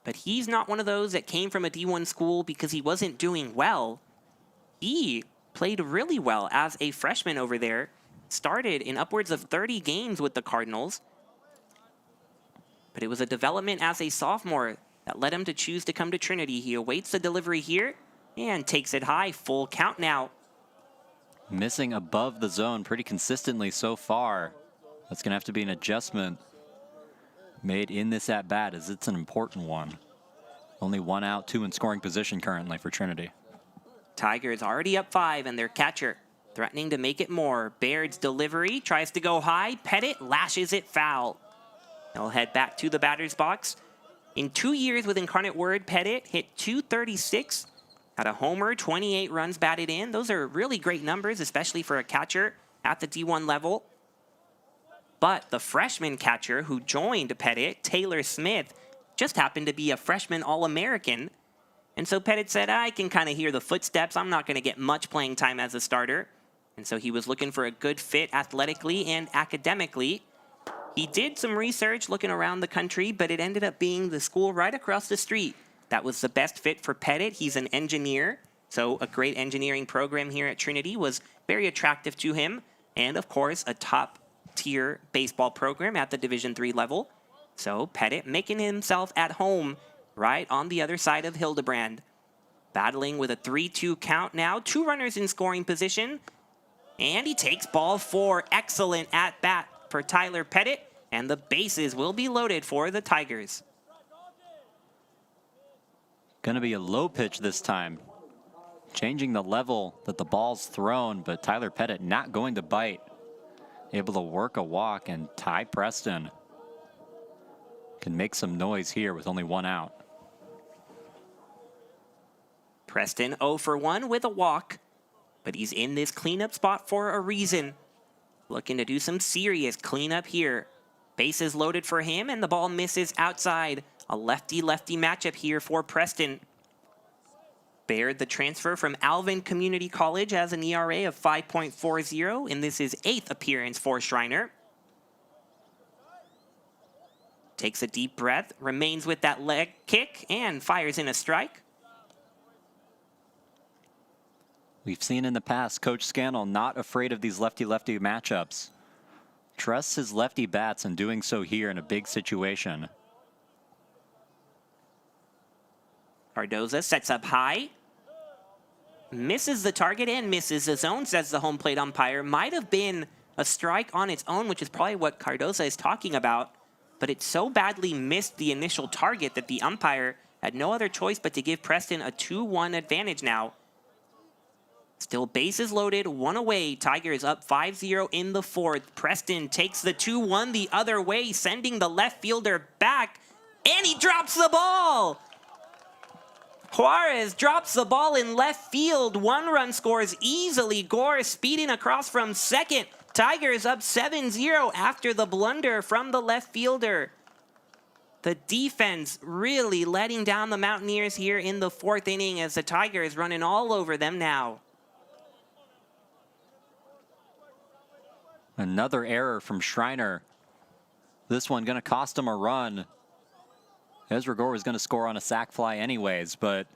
B: But he's not one of those that came from a D1 school because he wasn't doing well. He played really well as a freshman over there. Started in upwards of 30 games with the Cardinals. But it was a development as a sophomore that led him to choose to come to Trinity. He awaits the delivery here and takes it high. Full count now.
C: Missing above the zone pretty consistently so far. That's going to have to be an adjustment made in this at-bat, as it's an important one. Only 1 out, 2 in scoring position currently for Trinity.
B: Tigers already up 5, and their catcher threatening to make it more. Baird's delivery tries to go high. Pettit lashes it foul. He'll head back to the batter's box. In 2 years with Incarnate Word, Pettit hit .236, had a homer, 28 runs batted in. Those are really great numbers, especially for a catcher at the D1 level. But the freshman catcher who joined Pettit, Taylor Smith, just happened to be a freshman All-American. And so Pettit said, I can kind of hear the footsteps. I'm not going to get much playing time as a starter. And so he was looking for a good fit athletically and academically. He did some research looking around the country, but it ended up being the school right across the street that was the best fit for Pettit. He's an engineer, so a great engineering program here at Trinity was very attractive to him. And of course, a top-tier baseball program at the Division III level. So Pettit making himself at home right on the other side of Hildebrand. Battling with a 3-2 count now. 2 runners in scoring position. And he takes ball 4. Excellent at-bat for Tyler Pettit. And the bases will be loaded for the Tigers.
C: Going to be a low pitch this time. Changing the level that the ball's thrown, but Tyler Pettit not going to bite. Able to work a walk, and Ty Preston can make some noise here with only 1 out.
B: Preston 0 for 1 with a walk, but he's in this cleanup spot for a reason. Looking to do some serious cleanup here. Bases loaded for him, and the ball misses outside. A lefty-lefty matchup here for Preston. Baird, the transfer from Alvin Community College, has an ERA of 5.40, and this is 8th appearance for Schreiner. Takes a deep breath, remains with that leg kick, and fires in a strike.
C: We've seen in the past Coach Scannell not afraid of these lefty-lefty matchups. Trusts his lefty bats and doing so here in a big situation.
B: Cardoza sets up high. Misses the target and misses the zone, says the home plate umpire. Might have been a strike on its own, which is probably what Cardoza is talking about. But it so badly missed the initial target that the umpire had no other choice but to give Preston a 2-1 advantage now. Still bases loaded, one away. Tigers up 5-0 in the fourth. Preston takes the 2-1 the other way, sending the left fielder back, and he drops the ball! Juarez drops the ball in left field. 1 run scores easily. Gore speeding across from second. Tigers up 7-0 after the blunder from the left fielder. The defense really letting down the Mountaineers here in the fourth inning as the Tigers running all over them now.
C: Another error from Schreiner. This one going to cost him a run. Ezra Gore was going to score on a sac fly anyways, but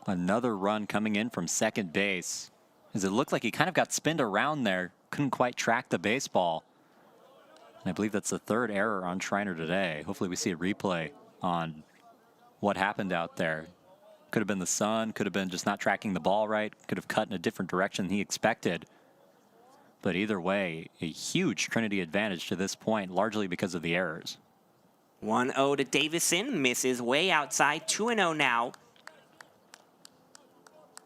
C: another run coming in from second base. As it looked like he kind of got spinned around there. Couldn't quite track the baseball. And I believe that's the 3rd error on Schreiner today. Hopefully we see a replay on what happened out there. Could have been the sun, could have been just not tracking the ball right, could have cut in a different direction than he expected. But either way, a huge Trinity advantage to this point, largely because of the errors.
B: 1-0 to Davison, misses way outside, 2-0 now.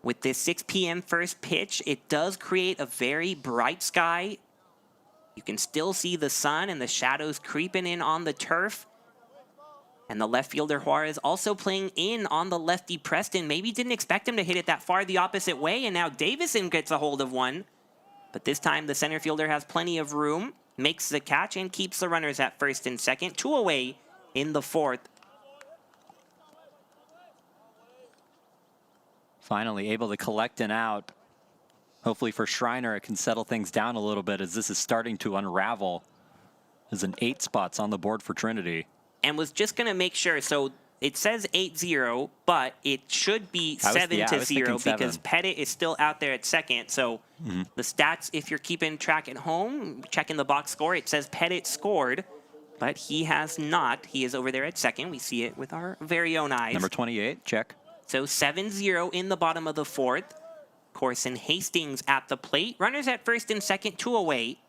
B: With this 6 p.m. first pitch, it does create a very bright sky. You can still see the sun and the shadows creeping in on the turf. And the left fielder Juarez also playing in on the lefty Preston. Maybe didn't expect him to hit it that far the opposite way, and now Davison gets a hold of one. But this time the center fielder has plenty of room, makes the catch, and keeps the runners at first and second. 2 away in the fourth.
C: Finally able to collect an out. Hopefully for Schreiner, it can settle things down a little bit as this is starting to unravel. There's an 8 spots on the board for Trinity.
B: And was just going to make sure, so it says 8-0, but it should be 7-0 because Pettit is still out there at second. So the stats, if you're keeping track at home, checking the box score, it says Pettit scored, but he has not. He is over there at second. We see it with our very own eyes.
C: Number 28, check.
B: So 7-0 in the bottom of the fourth. Corson Hastings at the plate. Runners at first and second, 2 away.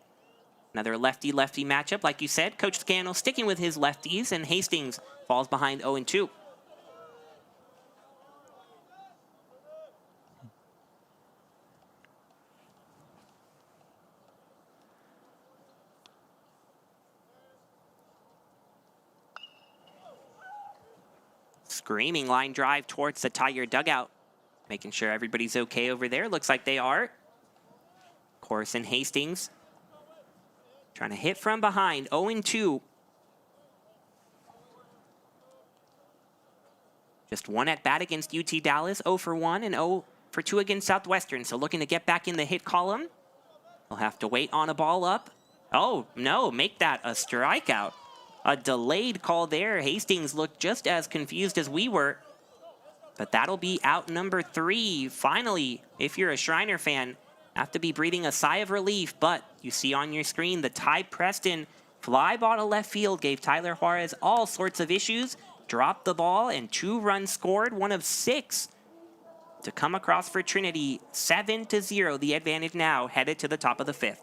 B: Another lefty-lefty matchup, like you said. Coach Scannell sticking with his lefties, and Hastings falls behind 0-2. Screaming line drive towards the Tiger dugout. Making sure everybody's okay over there. Looks like they are. Corson Hastings trying to hit from behind, 0-2. Just 1 at bat against UT Dallas, 0 for 1 and 0 for 2 against Southwestern. So looking to get back in the hit column. He'll have to wait on a ball up. Oh, no, make that a strikeout. A delayed call there. Hastings looked just as confused as we were. But that'll be out number 3. Finally, if you're a Schreiner fan, have to be breathing a sigh of relief. But you see on your screen the Ty Preston fly ball to left field gave Tyler Juarez all sorts of issues. Dropped the ball and 2 runs scored, 1 of 6 to come across for Trinity. 7-0, the advantage now, headed to the top of the 5th.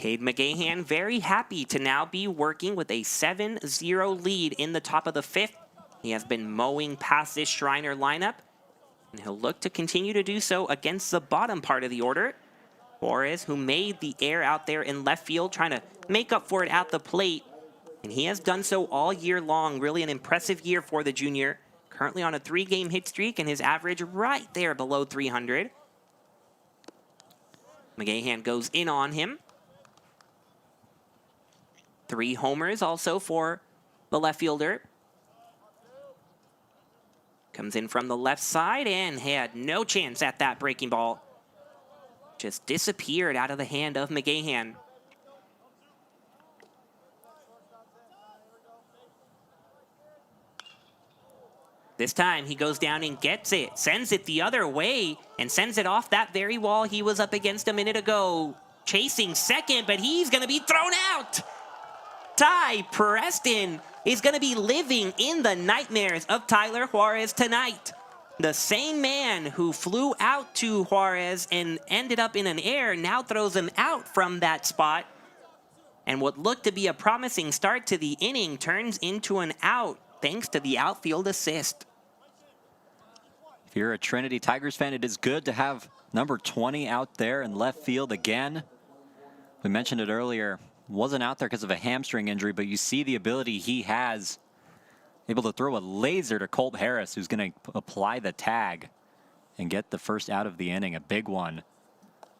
B: Cade McGeean very happy to now be working with a 7-0 lead in the top of the 5th. He has been mowing past this Schreiner lineup, and he'll look to continue to do so against the bottom part of the order. Juarez, who made the error out there in left field, trying to make up for it at the plate, and he has done so all year long. Really an impressive year for the junior. Currently on a 3-game hit streak, and his average right there below 300. McGeean goes in on him. 3 homers also for the left fielder. Comes in from the left side and had no chance at that breaking ball. Just disappeared out of the hand of McGeean. This time he goes down and gets it, sends it the other way, and sends it off that very wall he was up against a minute ago. Chasing second, but he's going to be thrown out. Ty Preston is going to be living in the nightmares of Tyler Juarez tonight. The same man who flew out to Juarez and ended up in an error now throws him out from that spot. And what looked to be a promising start to the inning turns into an out thanks to the outfield assist.
C: If you're a Trinity Tigers fan, it is good to have number 20 out there in left field again. We mentioned it earlier, wasn't out there because of a hamstring injury, but you see the ability he has, able to throw a laser to Colt Harris, who's going to apply the tag and get the first out of the inning, a big one,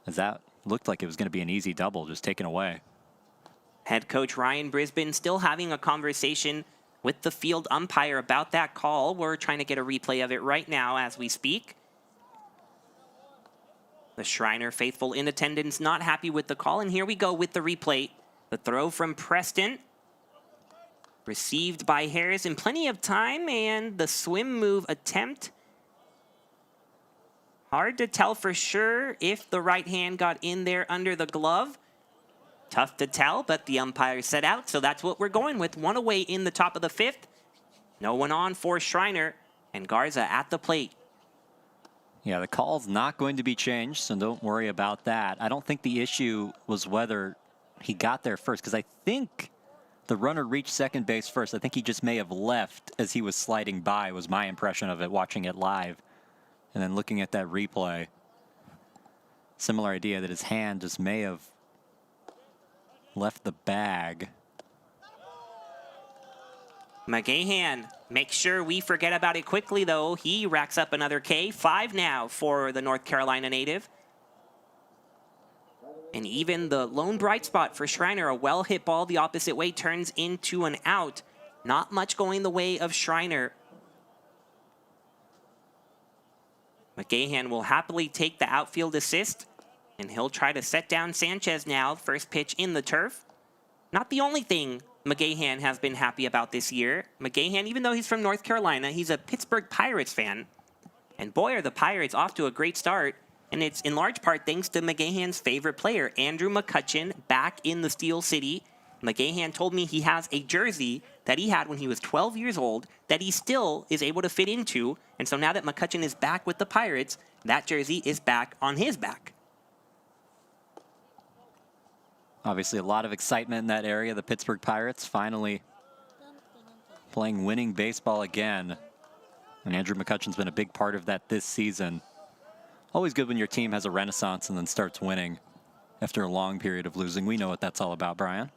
C: as that looked like it was going to be an easy double, just taken away.
B: Head coach Ryan Brisbane still having a conversation with the field umpire about that call. We're trying to get a replay of it right now as we speak. The Schreiner faithful in attendance not happy with the call, and here we go with the replay. The throw from Preston, received by Harris in plenty of time, and the swim move attempt. Hard to tell for sure if the right hand got in there under the glove. Tough to tell, but the umpire set out, so that's what we're going with. 1 away in the top of the 5th. No one on for Schreiner, and Garza at the plate.
C: Yeah, the call's not going to be changed, so don't worry about that. I don't think the issue was whether he got there first, because I think the runner reached second base first. I think he just may have left as he was sliding by, was my impression of it, watching it live. And then looking at that replay, similar idea that his hand just may have left the bag.
B: McGeean, make sure we forget about it quickly, though. He racks up another K. 5 now for the North Carolina native. And even the lone bright spot for Schreiner, a well-hit ball the opposite way, turns into an out. Not much going the way of Schreiner. McGeean will happily take the outfield assist, and he'll try to set down Sanchez now. First pitch in the turf. Not the only thing McGeean has been happy about this year. McGeean, even though he's from North Carolina, he's a Pittsburgh Pirates fan. And boy, are the Pirates off to a great start. And it's in large part thanks to McGeean's favorite player, Andrew McCutchen, back in the Steel City. McGeean told me he has a jersey that he had when he was 12 years old that he still is able to fit into. And so now that McCutchen is back with the Pirates, that jersey is back on his back.
C: Obviously a lot of excitement in that area. The Pittsburgh Pirates finally playing winning baseball again. And Andrew McCutchen's been a big part of that this season. Always good when your team has a renaissance and then starts winning after a long period of losing. We know what that's all about, Brian.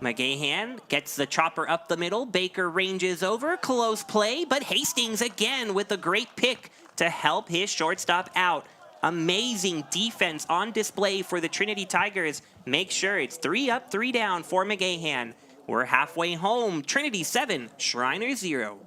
B: McGeean gets the chopper up the middle. Baker ranges over. Close play, but Hastings again with a great pick to help his shortstop out. Amazing defense on display for the Trinity Tigers. Make sure it's 3 up, 3 down for McGeean. We're halfway home. Trinity 7, Schreiner 0.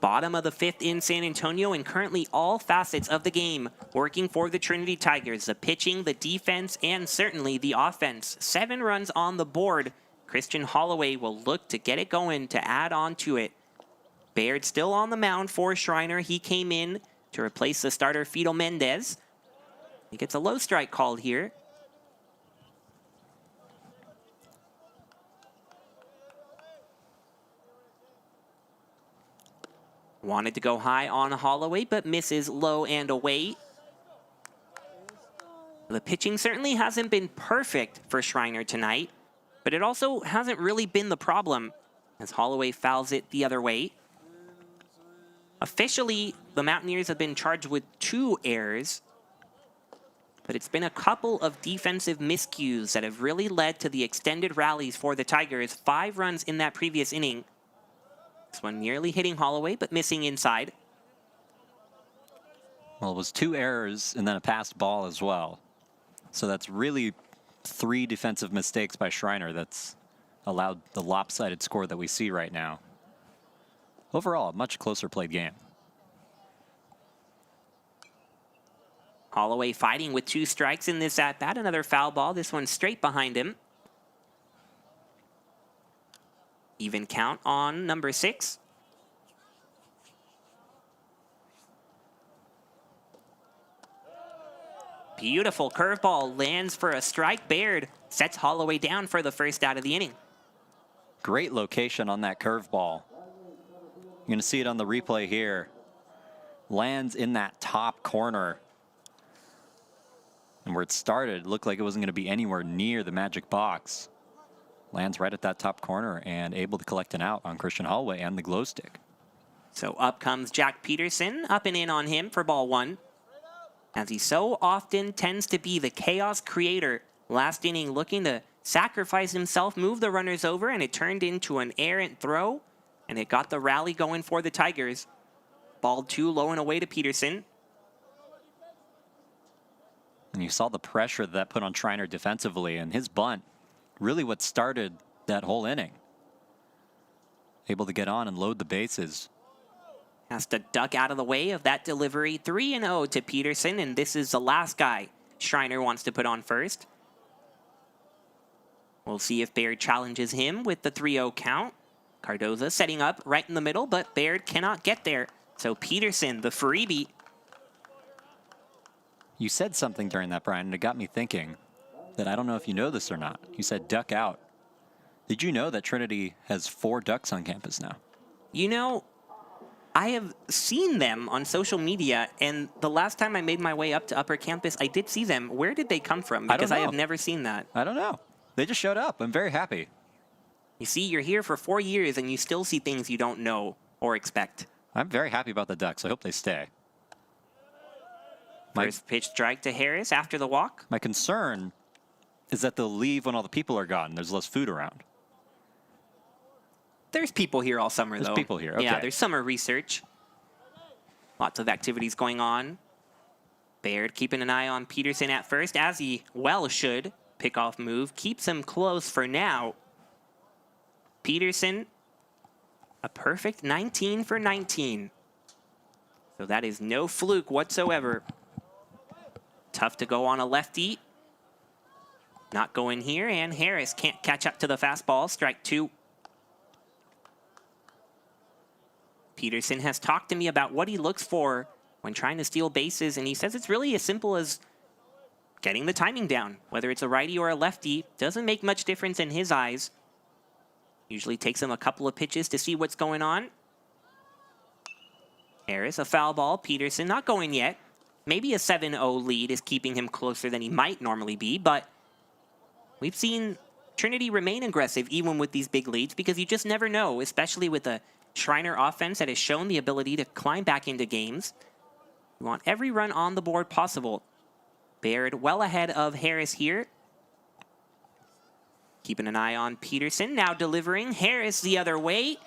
B: Bottom of the 5th in San Antonio, and currently all facets of the game working for the Trinity Tigers. The pitching, the defense, and certainly the offense. 7 runs on the board. Christian Holloway will look to get it going to add on to it. Baird still on the mound for Schreiner. He came in to replace the starter Fido Mendez. He gets a low strike called here. Wanted to go high on Holloway, but misses low and away. The pitching certainly hasn't been perfect for Schreiner tonight, but it also hasn't really been the problem as Holloway fouls it the other way. Officially, the Mountaineers have been charged with 2 errors, but it's been a couple of defensive miscues that have really led to the extended rallies for the Tigers. 5 runs in that previous inning. This one nearly hitting Holloway, but missing inside.
C: Well, it was 2 errors and then a passed ball as well. So that's really 3 defensive mistakes by Schreiner that's allowed the lopsided score that we see right now. Overall, a much closer played game.
B: Holloway fighting with 2 strikes in this at-bat. Another foul ball. This one straight behind him. Even count on number 6. Beautiful curveball lands for a strike. Baird sets Holloway down for the first out of the inning.
C: Great location on that curveball. You're going to see it on the replay here. Lands in that top corner. And where it started, it looked like it wasn't going to be anywhere near the magic box. Lands right at that top corner and able to collect an out on Christian Holloway and the glow stick.
B: So up comes Jack Peterson, up and in on him for ball 1. As he so often tends to be the chaos creator. Last inning looking to sacrifice himself, move the runners over, and it turned into an errant throw. And it got the rally going for the Tigers. Ball 2 low and away to Peterson.
C: And you saw the pressure that put on Schreiner defensively, and his bunt really what started that whole inning. Able to get on and load the bases.
B: Has to duck out of the way of that delivery. 3-0 to Peterson, and this is the last guy Schreiner wants to put on first. We'll see if Baird challenges him with the 3-0 count. Cardoza setting up right in the middle, but Baird cannot get there. So Peterson, the freebie.
C: You said something during that, Brian, and it got me thinking that I don't know if you know this or not. You said duck out. Did you know that Trinity has 4 ducks on campus now?
B: You know, I have seen them on social media, and the last time I made my way up to upper campus, I did see them. Where did they come from? Because I have never seen that.
C: I don't know. They just showed up. I'm very happy.
B: You see, you're here for 4 years, and you still see things you don't know or expect.
C: I'm very happy about the Ducks. I hope they stay.
B: First pitch strike to Harris after the walk.
C: My concern is that they'll leave when all the people are gone. There's less food around.
B: There's people here all summer, though.
C: There's people here, okay.
B: Yeah, there's summer research. Lots of activities going on. Baird keeping an eye on Peterson at first, as he well should. Pickoff move keeps him close for now. Peterson, a perfect 19 for 19. So that is no fluke whatsoever. Tough to go on a lefty. Not going here, and Harris can't catch up to the fastball. Strike 2. Peterson has talked to me about what he looks for when trying to steal bases, and he says it's really as simple as getting the timing down. Whether it's a righty or a lefty, doesn't make much difference in his eyes. Usually takes him a couple of pitches to see what's going on. Harris, a foul ball. Peterson not going yet. Maybe a 7-0 lead is keeping him closer than he might normally be, but we've seen Trinity remain aggressive even with these big leads because you just never know, especially with a Schreiner offense that has shown the ability to climb back into games. You want every run on the board possible. Baird well ahead of Harris here. Keeping an eye on Peterson, now delivering. Harris the other way.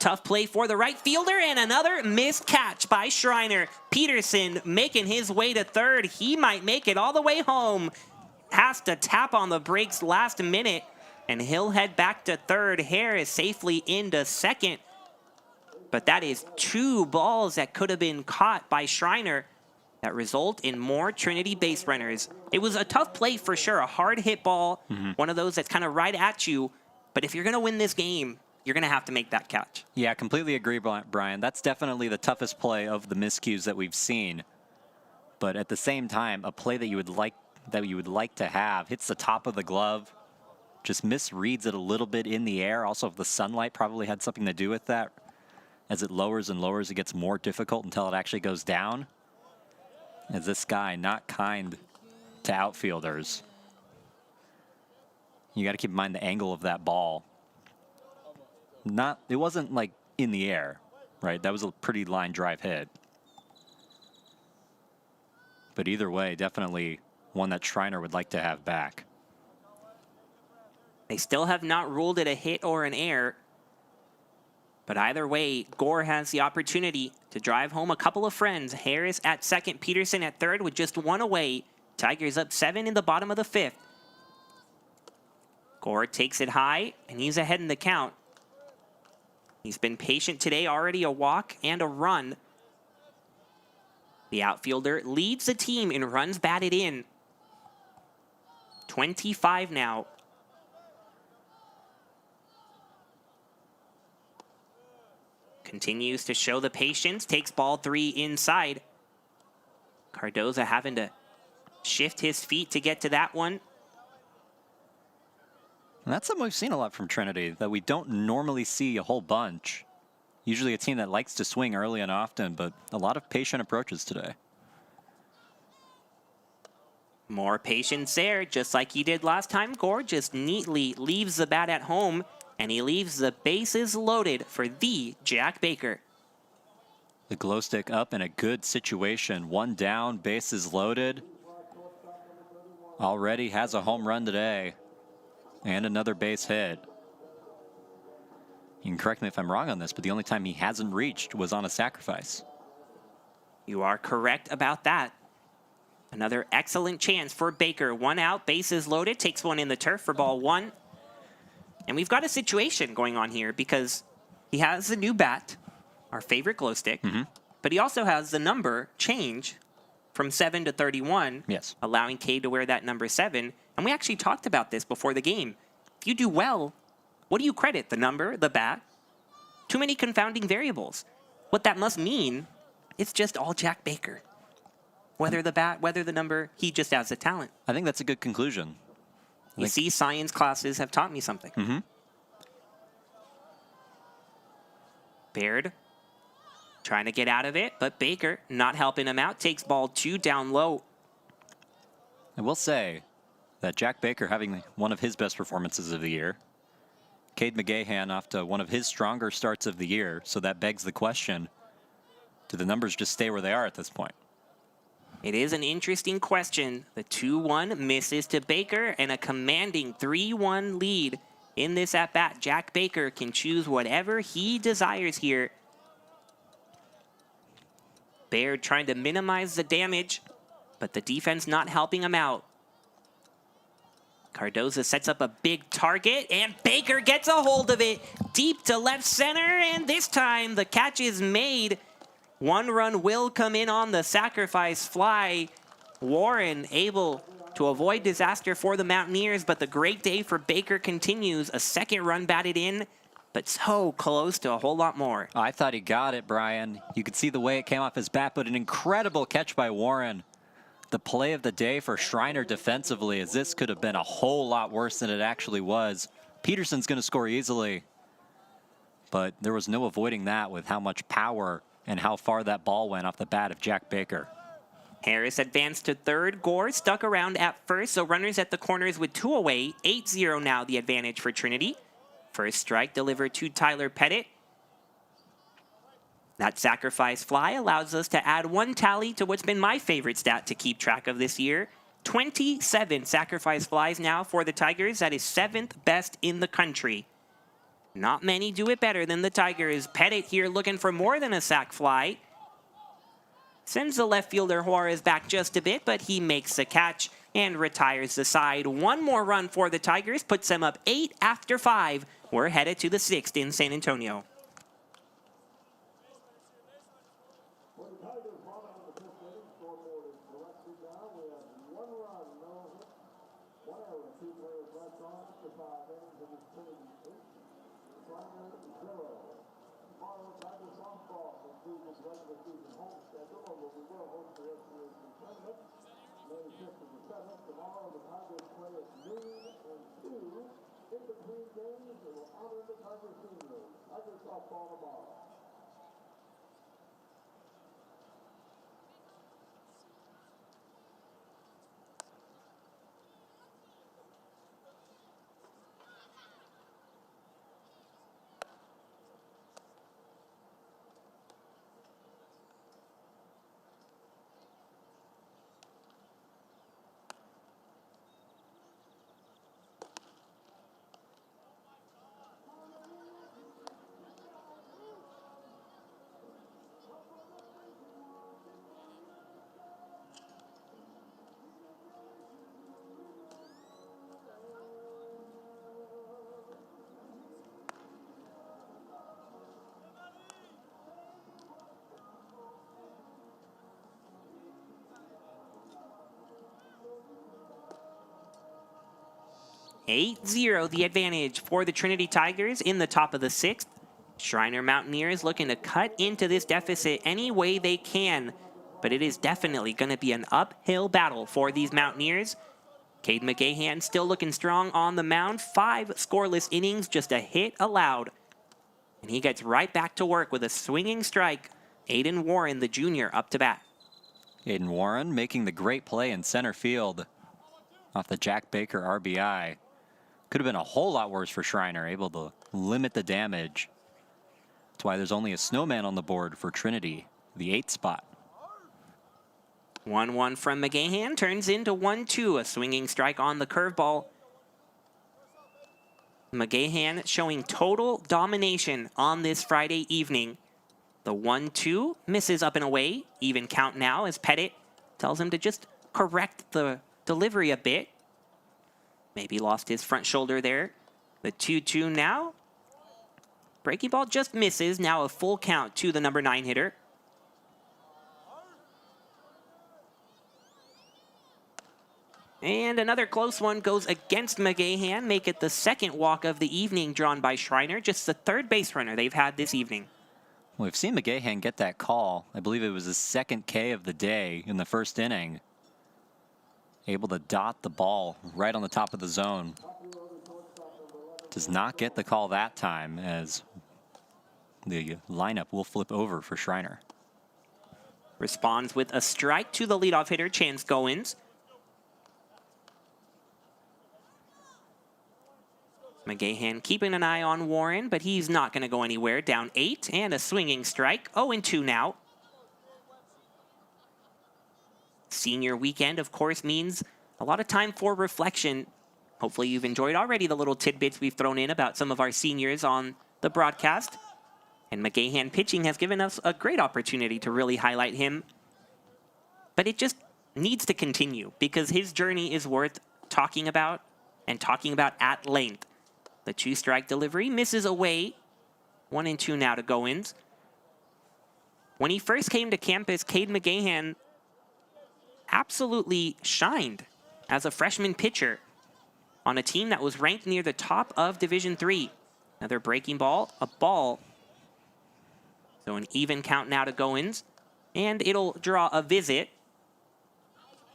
B: Tough play for the right fielder, and another missed catch by Schreiner. Peterson making his way to third. He might make it all the way home. Has to tap on the brakes last minute, and he'll head back to third. Harris safely into second. But that is 2 balls that could have been caught by Schreiner that result in more Trinity base runners. It was a tough play for sure, a hard hit ball, one of those that's kind of right at you. But if you're going to win this game, you're going to have to make that catch.
C: Yeah, completely agree, Brian. That's definitely the toughest play of the miscues that we've seen. But at the same time, a play that you would like to have hits the top of the glove, just misreads it a little bit in the air. Also, the sunlight probably had something to do with that. As it lowers and lowers, it gets more difficult until it actually goes down. As this guy not kind to outfielders. You got to keep in mind the angle of that ball. It wasn't like in the air, right? That was a pretty line drive hit. But either way, definitely one that Schreiner would like to have back.
B: They still have not ruled it a hit or an error. But either way, Gore has the opportunity to drive home a couple of friends. Harris at second, Peterson at third with just 1 away. Tigers up 7 in the bottom of the 5th. Gore takes it high, and he's ahead in the count. He's been patient today, already a walk and a run. The outfielder leads the team in runs batted in. 25 now. Continues to show the patience, takes ball 3 inside. Cardoza having to shift his feet to get to that one.
C: And that's something we've seen a lot from Trinity that we don't normally see a whole bunch. Usually a team that likes to swing early and often, but a lot of patient approaches today.
B: More patience there, just like he did last time. Gore just neatly leaves the bat at home, and he leaves the bases loaded for the Jack Baker.
C: The glow stick up in a good situation. 1 down, bases loaded. Already has a home run today. And another base hit. You can correct me if I'm wrong on this, but the only time he hasn't reached was on a sacrifice.
B: You are correct about that. Another excellent chance for Baker. 1 out, bases loaded, takes one in the turf for ball 1. And we've got a situation going on here because he has the new bat, our favorite glow stick, but he also has the number change from 7 to 31,
C: yes,
B: allowing Cade to wear that number 7. And we actually talked about this before the game. If you do well, what do you credit? The number, the bat? Too many confounding variables. What that must mean, it's just all Jack Baker. Whether the bat, whether the number, he just has the talent.
C: I think that's a good conclusion.
B: You see, science classes have taught me something. Baird trying to get out of it, but Baker not helping him out. Takes ball 2 down low.
C: I will say that Jack Baker having one of his best performances of the year. Cade McGeean off to one of his stronger starts of the year. So that begs the question, do the numbers just stay where they are at this point?
B: It is an interesting question. The 2-1 misses to Baker and a commanding 3-1 lead in this at-bat. Jack Baker can choose whatever he desires here. Baird trying to minimize the damage, but the defense not helping him out. Cardoza sets up a big target, and Baker gets a hold of it. Deep to left center, and this time the catch is made. 1 run will come in on the sacrifice fly. Warren able to avoid disaster for the Mountaineers, but the great day for Baker continues. A 2nd run batted in, but so close to a whole lot more.
C: I thought he got it, Brian. You could see the way it came off his bat, but an incredible catch by Warren. The play of the day for Schreiner defensively, as this could have been a whole lot worse than it actually was. Peterson's going to score easily, but there was no avoiding that with how much power and how far that ball went off the bat of Jack Baker.
B: Harris advanced to third. Gore stuck around at first, so runners at the corners with 2 away. 8-0 now the advantage for Trinity. First strike delivered to Tyler Pettit. That sacrifice fly allows us to add 1 tally to what's been my favorite stat to keep track of this year. 27 sacrifice flies now for the Tigers. That is 7th best in the country. Not many do it better than the Tigers. Pettit here looking for more than a sac fly. Sends the left fielder Juarez back just a bit, but he makes the catch and retires the side. One more run for the Tigers, puts them up 8 after 5. We're headed to the 6th in San Antonio.
A: When the Tigers brought out the fifth inning, scoreboard is corrected now. We have 1 run, no hit, 1 error, 2 players left on after 5 innings. It is Trinity 8, Schreiner 0. Tomorrow, Tiger softball concludes its regular season home schedule, although we will host the NCAA tournament May 5th and the 7th. Tomorrow, the Tigers play at noon and 2. In between games, they will honor the Tiger seniors. Tiger softball tomorrow.
B: (8-0) the advantage for the Trinity Tigers in the top of the 6th. Schreiner Mountaineers looking to cut into this deficit any way they can, but it is definitely going to be an uphill battle for these Mountaineers. Cade McGeean still looking strong on the mound. 5 scoreless innings, just a hit allowed. And he gets right back to work with a swinging strike. Aiden Warren, the junior, up to bat.
C: Aiden Warren making the great play in center field off the Jack Baker RBI. Could have been a whole lot worse for Schreiner, able to limit the damage. That's why there's only a snowman on the board for Trinity, the 8th spot.
B: 1-1 from McGeean turns into 1-2, a swinging strike on the curveball. McGeean showing total domination on this Friday evening. The 1-2 misses up and away, even count now as Pettit tells him to just correct the delivery a bit. Maybe lost his front shoulder there. The 2-2 now. Breaking ball just misses, now a full count to the number 9 hitter. And another close one goes against McGeean, make it the 2nd walk of the evening drawn by Schreiner, just the 3rd base runner they've had this evening.
C: Well, we've seen McGeean get that call. I believe it was his 2nd K of the day in the 1st inning. Able to dot the ball right on the top of the zone. Does not get the call that time, as the lineup will flip over for Schreiner.
B: Responds with a strike to the leadoff hitter, Chance Goins. McGeean keeping an eye on Warren, but he's not going to go anywhere. Down 8 and a swinging strike. 0-2 now. Senior weekend, of course, means a lot of time for reflection. Hopefully you've enjoyed already the little tidbits we've thrown in about some of our seniors on the broadcast. And McGeean pitching has given us a great opportunity to really highlight him. But it just needs to continue because his journey is worth talking about and talking about at length. The 2-strike delivery misses away. 1-2 now to Goins. When he first came to campus, Cade McGeean absolutely shined as a freshman pitcher on a team that was ranked near the top of Division III. Another breaking ball, a ball. So an even count now to Goins, and it'll draw a visit.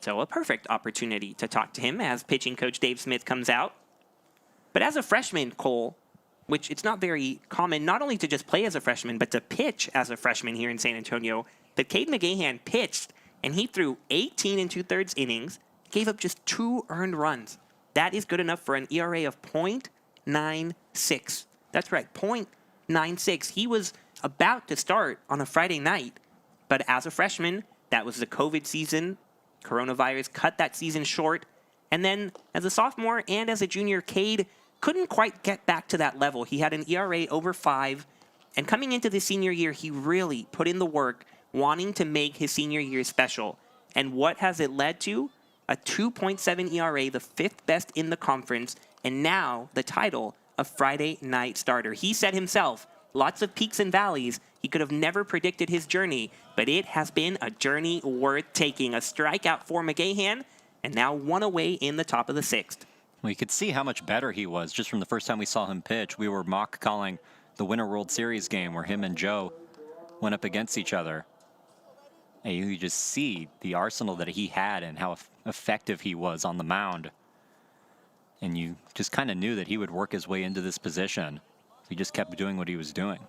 B: So a perfect opportunity to talk to him as pitching coach Dave Smith comes out. But as a freshman, Cole, which it's not very common not only to just play as a freshman, but to pitch as a freshman here in San Antonio, but Cade McGeean pitched, and he threw 18 2/3 innings, gave up just 2 earned runs. That is good enough for an ERA of .96. That's right, .96. He was about to start on a Friday night, but as a freshman, that was the COVID season. Coronavirus cut that season short. And then as a sophomore and as a junior, Cade couldn't quite get back to that level. He had an ERA over 5, and coming into the senior year, he really put in the work, wanting to make his senior year special. And what has it led to? A 2.7 ERA, the 5th best in the conference, and now the title of Friday night starter. He said himself, lots of peaks and valleys. He could have never predicted his journey, but it has been a journey worth taking. A strikeout for McGeean, and now 1 away in the top of the 6th.
C: Well, you could see how much better he was just from the first time we saw him pitch. We were mock calling the Winter World Series game where him and Joe went up against each other. And you just see the arsenal that he had and how effective he was on the mound. And you just kind of knew that he would work his way into this position. He just kept doing what he was doing.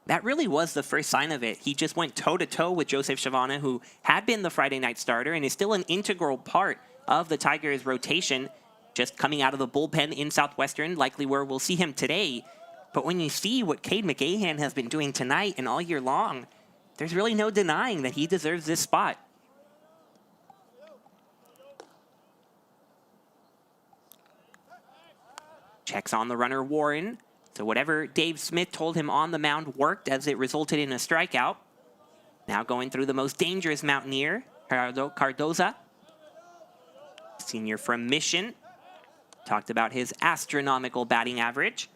B: That really was the first sign of it. He just went toe-to-toe with Joseph Chavana, who had been the Friday night starter and is still an integral part of the Tigers' rotation, just coming out of the bullpen in Southwestern, likely where we'll see him today. But when you see what Cade McGeean has been doing tonight and all year long, there's really no denying that he deserves this spot. Checks on the runner, Warren. So whatever Dave Smith told him on the mound worked, as it resulted in a strikeout. Now going through the most dangerous Mountaineer, Gerardo Cardoza. Senior from Mission. Talked about his astronomical batting average.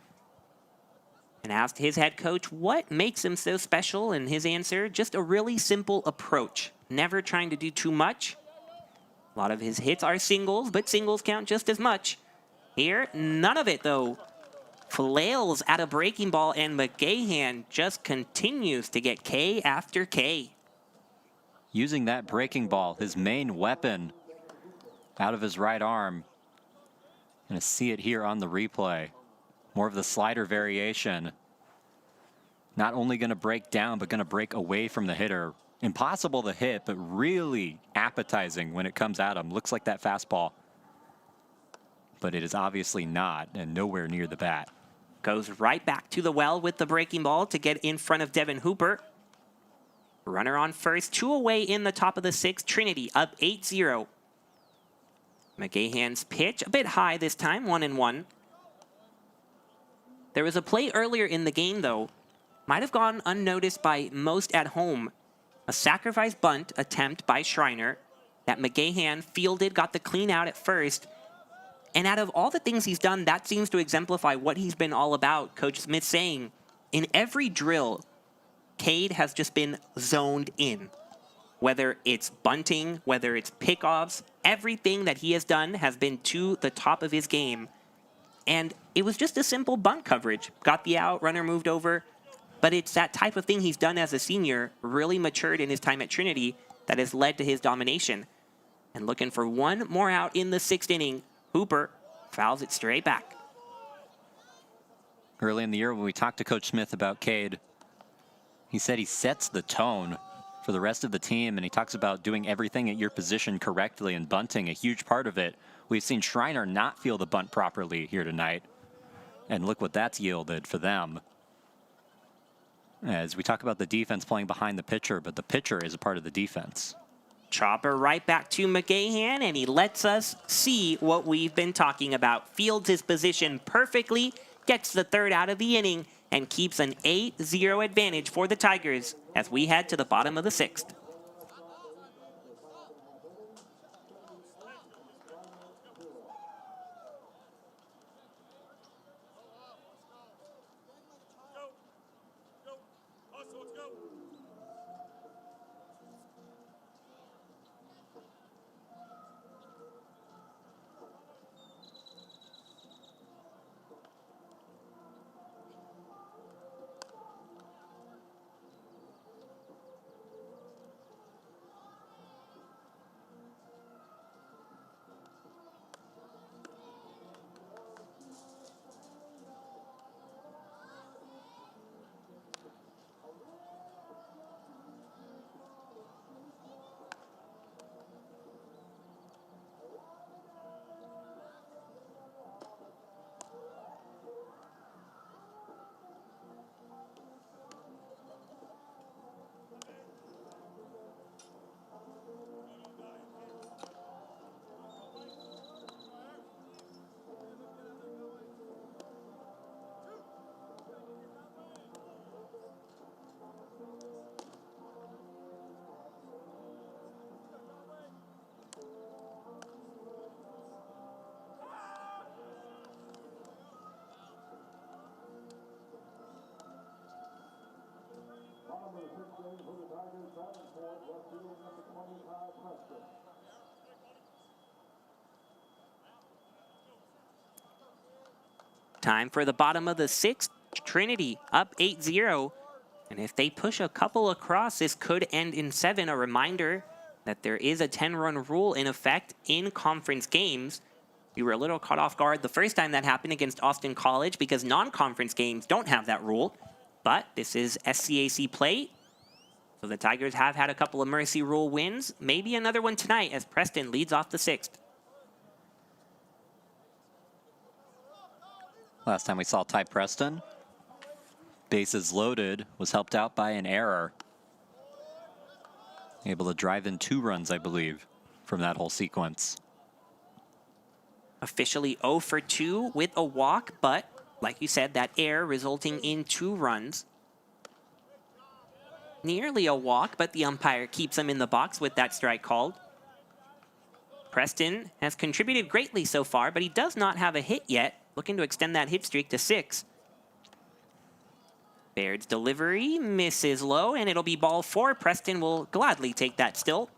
B: And asked his head coach what makes him so special, and his answer, just a really simple approach. Never trying to do too much. A lot of his hits are singles, but singles count just as much. Here, none of it though. Flails at a breaking ball, and McGeean just continues to get K after K.
C: Using that breaking ball, his main weapon, out of his right arm. Gonna see it here on the replay. More of the slider variation. Not only gonna break down, but gonna break away from the hitter. Impossible to hit, but really appetizing when it comes at him. Looks like that fastball, but it is obviously not, and nowhere near the bat.
B: Goes right back to the well with the breaking ball to get in front of Devin Hooper. Runner on first, 2 away in the top of the 6th. Trinity up 8-0. McGeehan's pitch a bit high this time, 1-1. There was a play earlier in the game, though. Might have gone unnoticed by most at home. A sacrifice bunt attempt by Schreiner that McGeean fielded, got the clean out at first. And out of all the things he's done, that seems to exemplify what he's been all about. Coach Smith saying, in every drill, Cade has just been zoned in. Whether it's bunting, whether it's pickoffs, everything that he has done has been to the top of his game. And it was just a simple bunt coverage. Got the out, runner moved over. But it's that type of thing he's done as a senior, really matured in his time at Trinity, that has led to his domination. And looking for one more out in the 6th inning, Hooper fouls it straight back.
C: Early in the year when we talked to Coach Smith about Cade, he said he sets the tone for the rest of the team, and he talks about doing everything at your position correctly, and bunting a huge part of it. We've seen Schreiner not feel the bunt properly here tonight, and look what that's yielded for them. As we talk about the defense playing behind the pitcher, but the pitcher is a part of the defense.
B: Chopper right back to McGeean, and he lets us see what we've been talking about. Fields his position perfectly, gets the 3rd out of the inning, and keeps an 8-0 advantage for the Tigers as we head to the bottom of the 6th. Time for the bottom of the 6th. Trinity up 8-0. And if they push a couple across, this could end in 7. A reminder that there is a 10-run rule in effect in conference games. We were a little caught off guard the first time that happened against Austin College because non-conference games don't have that rule. But this is SCAC play. So the Tigers have had a couple of mercy rule wins. Maybe another one tonight as Preston leads off the 6th.
C: Last time we saw Ty Preston, bases loaded, was helped out by an error. Able to drive in 2 runs, I believe, from that whole sequence.
B: Officially 0 for 2 with a walk, but like you said, that error resulting in 2 runs. Nearly a walk, but the umpire keeps him in the box with that strike called. Preston has contributed greatly so far, but he does not have a hit yet. Looking to extend that hit streak to 6. Baird's delivery misses low, and it'll be ball 4. Preston will gladly take that still.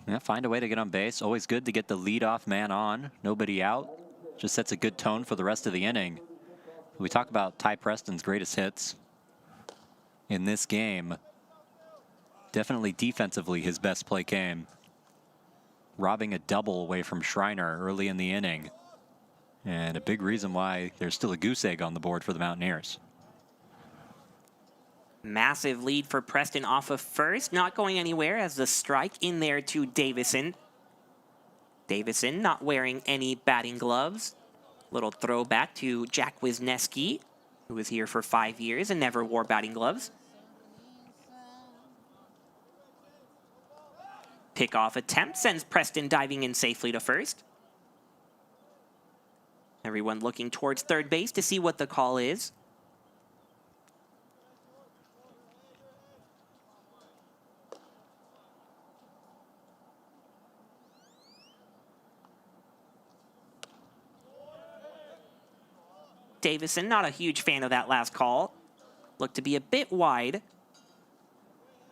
C: Yeah, find a way to get on base. Always good to get the leadoff man on. Nobody out. Just sets a good tone for the rest of the inning. We talk about Ty Preston's greatest hits in this game. Definitely defensively his best play came. Robbing a double away from Schreiner early in the inning. And a big reason why there's still a goose egg on the board for the Mountaineers.
B: Massive lead for Preston off of first. Not going anywhere as the strike in there to Davison. Davison not wearing any batting gloves. Little throwback to Jack Wisniewski, who was here for 5 years and never wore batting gloves. Pickoff attempt sends Preston diving in safely to first. Everyone looking towards third base to see what the call is. Davison, not a huge fan of that last call. Looked to be a bit wide.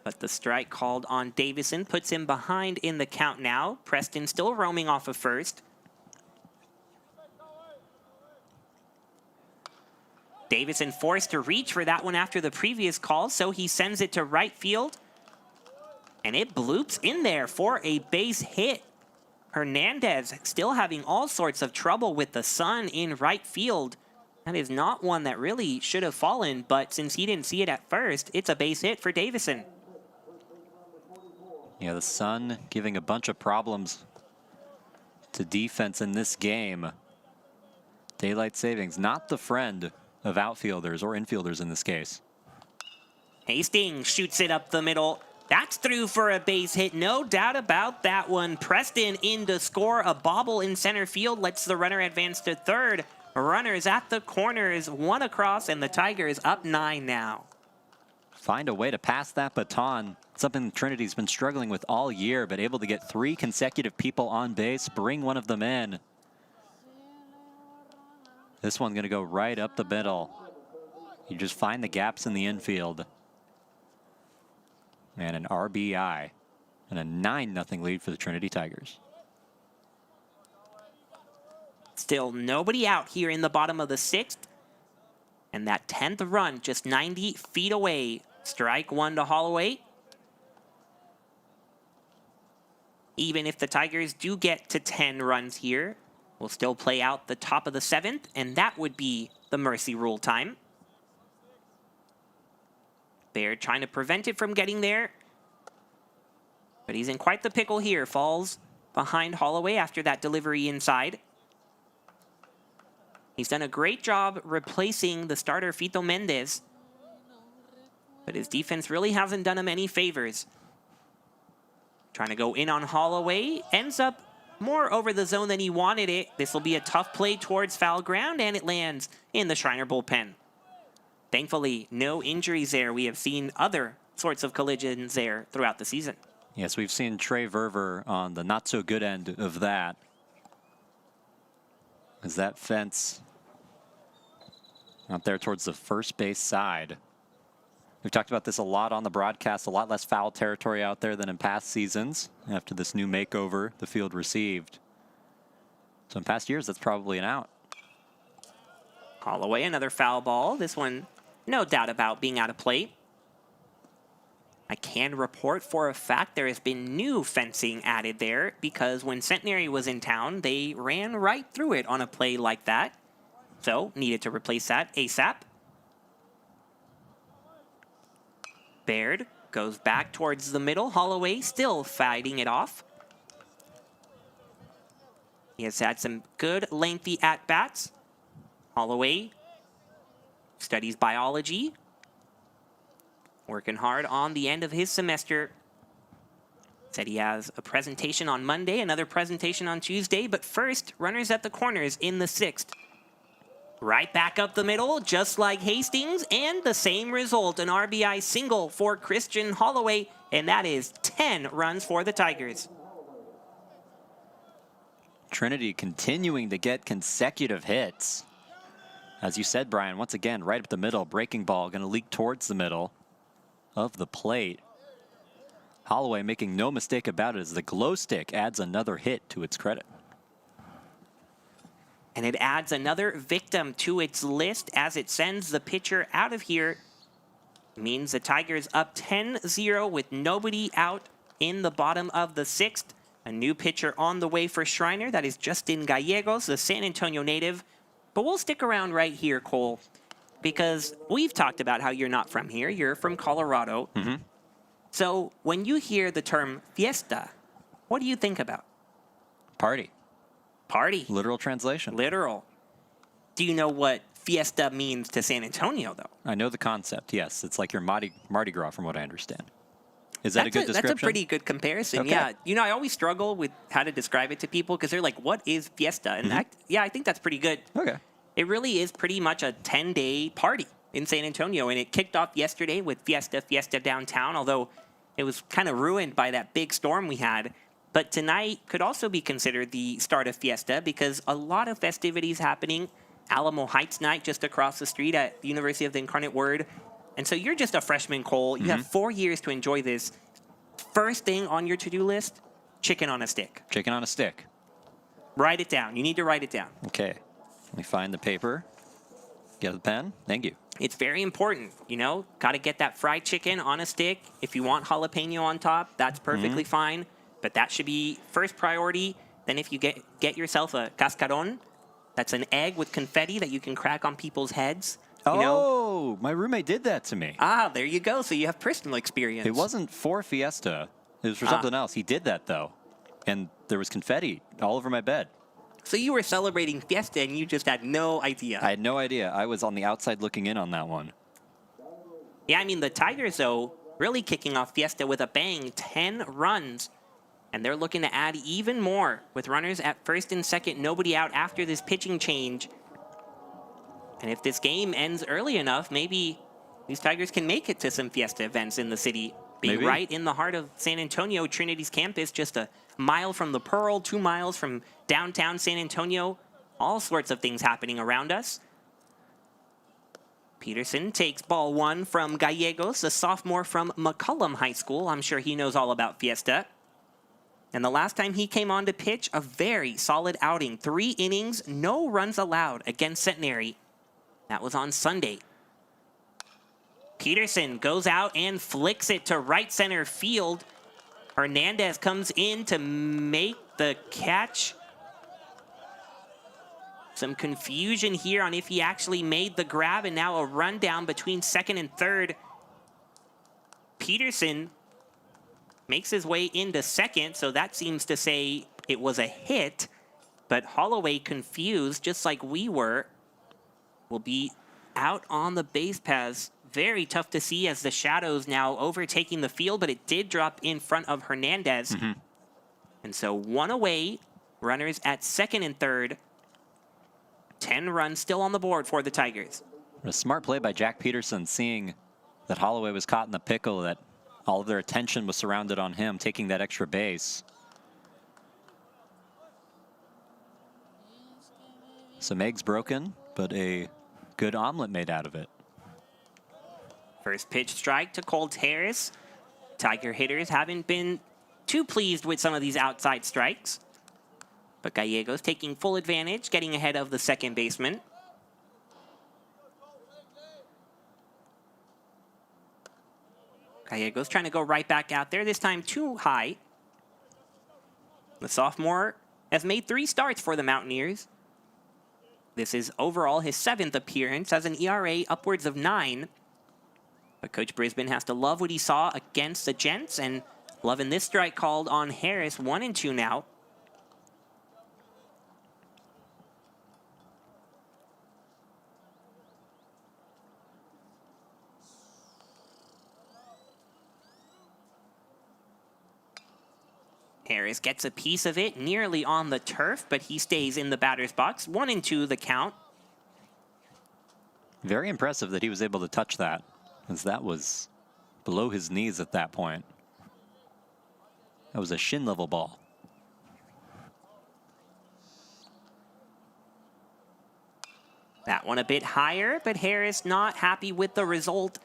B: But the strike called on Davison puts him behind in the count now. Preston still roaming off of first. Davison forced to reach for that one after the previous call, so he sends it to right field. And it bloops in there for a base hit. Hernandez still having all sorts of trouble with the sun in right field. That is not one that really should have fallen, but since he didn't see it at first, it's a base hit for Davison.
C: Yeah, the sun giving a bunch of problems to defense in this game. Daylight savings, not the friend of outfielders or infielders in this case.
B: Hastings shoots it up the middle. That's through for a base hit, no doubt about that one. Preston in to score. A bobble in center field lets the runner advance to third. Runners at the corners, 1 across, and the Tigers up 9 now.
C: Find a way to pass that baton. Something Trinity's been struggling with all year, but able to get 3 consecutive people on base, bring one of them in. This one's going to go right up the middle. You just find the gaps in the infield. And an RBI. And a 9-0 lead for the Trinity Tigers.
B: Still nobody out here in the bottom of the 6th. And that 10th run just 90 feet away. Strike 1 to Holloway. Even if the Tigers do get to 10 runs here, we'll still play out the top of the 7th, and that would be the mercy rule time. Baird trying to prevent it from getting there. But he's in quite the pickle here. Falls behind Holloway after that delivery inside. He's done a great job replacing the starter Fito Mendez. But his defense really hasn't done him any favors. Trying to go in on Holloway. Ends up more over the zone than he wanted it. This will be a tough play towards foul ground, and it lands in the Schreiner bullpen. Thankfully, no injuries there. We have seen other sorts of collisions there throughout the season.
C: Yes, we've seen Trey Verver on the not-so-good end of that. As that fence out there towards the first base side. We've talked about this a lot on the broadcast, a lot less foul territory out there than in past seasons after this new makeover the field received. So in past years, that's probably an out.
B: Holloway, another foul ball. This one, no doubt about being out of play. I can report for a fact there has been new fencing added there because when Centenary was in town, they ran right through it on a play like that. So, needed to replace that ASAP. Baird goes back towards the middle. Holloway still fighting it off. He has had some good lengthy at-bats. Holloway studies biology. Working hard on the end of his semester. Said he has a presentation on Monday, another presentation on Tuesday, but first, runners at the corners in the 6th. Right back up the middle, just like Hastings, and the same result, an RBI single for Christian Holloway, and that is 10 runs for the Tigers.
C: Trinity continuing to get consecutive hits. As you said, Brian, once again, right up the middle, breaking ball, going to leak towards the middle of the plate. Holloway making no mistake about it as the glow stick adds another hit to its credit.
B: And it adds another victim to its list as it sends the pitcher out of here. It means the Tigers up 10-0 with nobody out in the bottom of the 6th. A new pitcher on the way for Schreiner. That is Justin Gallegos, the San Antonio native. But we'll stick around right here, Cole, because we've talked about how you're not from here. You're from Colorado.
C: Mm-hmm.
B: So when you hear the term fiesta, what do you think about?
C: Party.
B: Party.
C: Literal translation.
B: Literal. Do you know what fiesta means to San Antonio, though?
C: I know the concept, yes. It's like your Mardi Gras, from what I understand. Is that a good description?
B: That's a pretty good comparison,
C: okay.
B: Yeah. You know, I always struggle with how to describe it to people because they're like, what is fiesta? And I think that's pretty good.
C: Okay.
B: It really is pretty much a 10-day party in San Antonio, and it kicked off yesterday with Fiesta Downtown, although it was kind of ruined by that big storm we had. But tonight could also be considered the start of Fiesta because a lot of festivities happening. Alamo Heights night just across the street at the University of the Incarnate Word. And so you're just a freshman, Cole. You have 4 years to enjoy this. First thing on your to-do list, chicken on a stick.
C: Chicken on a stick.
B: Write it down. You need to write it down.
C: Okay. Let me find the paper. Get the pen. Thank you.
B: It's very important, you know. Got to get that fried chicken on a stick. If you want jalapeno on top, that's perfectly fine. But that should be first priority. Then if you get yourself a cascarón, that's an egg with confetti that you can crack on people's heads.
C: Oh, my roommate did that to me.
B: Ah, there you go. So you have personal experience.
C: It wasn't for Fiesta. It was for something else. He did that, though. And there was confetti all over my bed.
B: So you were celebrating Fiesta and you just had no idea.
C: I had no idea. I was on the outside looking in on that one.
B: Yeah, I mean, the Tigers, though, really kicking off Fiesta with a bang, 10 runs. And they're looking to add even more with runners at first and second, nobody out after this pitching change. And if this game ends early enough, maybe these Tigers can make it to some Fiesta events in the city. Being right in the heart of San Antonio, Trinity's campus, just a mile from the Pearl, 2 miles from downtown San Antonio. All sorts of things happening around us. Peterson takes ball 1 from Gallegos, a sophomore from McCullum High School. I'm sure he knows all about Fiesta. And the last time he came on to pitch, a very solid outing. 3 innings, no runs allowed against Centenary. That was on Sunday. Peterson goes out and flicks it to right center field. Hernandez comes in to make the catch. Some confusion here on if he actually made the grab, and now a rundown between second and third. Peterson makes his way into second, so that seems to say it was a hit. But Holloway, confused, just like we were, will be out on the base paths. Very tough to see as the shadows now overtaking the field, but it did drop in front of Hernandez. And so 1 away, runners at second and third. 10 runs still on the board for the Tigers.
C: A smart play by Jack Peterson, seeing that Holloway was caught in the pickle, that all of their attention was surrounded on him, taking that extra base. Some eggs broken, but a good omelet made out of it.
B: First pitch strike to Colt Harris. Tiger hitters haven't been too pleased with some of these outside strikes. But Gallegos taking full advantage, getting ahead of the second baseman. Gallegos trying to go right back out there, this time too high. The sophomore has made 3 starts for the Mountaineers. This is overall his 7th appearance, has an ERA upwards of 9. But Coach Brisbane has to love what he saw against the Gents, and loving this strike called on Harris, 1-2 now. Harris gets a piece of it, nearly on the turf, but he stays in the batter's box. 1-2 the count.
C: Very impressive that he was able to touch that, as that was below his knees at that point. That was a shin level ball.
B: That one a bit higher, but Harris not happy with the result.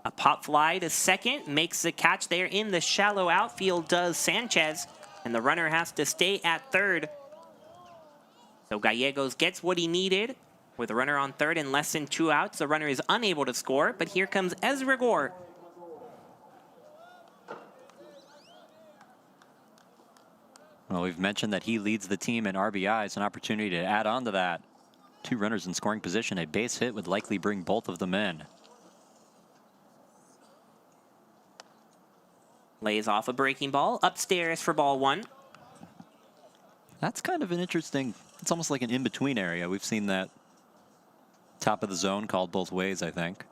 B: A pop fly to second, makes the catch there in the shallow outfield, does Sanchez. And the runner has to stay at third. So Gallegos gets what he needed. With a runner on third and less than 2 outs, the runner is unable to score. But here comes Ezra Gore.
C: Well, we've mentioned that he leads the team in RBIs. An opportunity to add on to that. 2 runners in scoring position. A base hit would likely bring both of them in.
B: Lays off a breaking ball, upstairs for ball 1.
C: That's kind of an interesting, it's almost like an in-between area. We've seen that top of the zone called both ways, I think.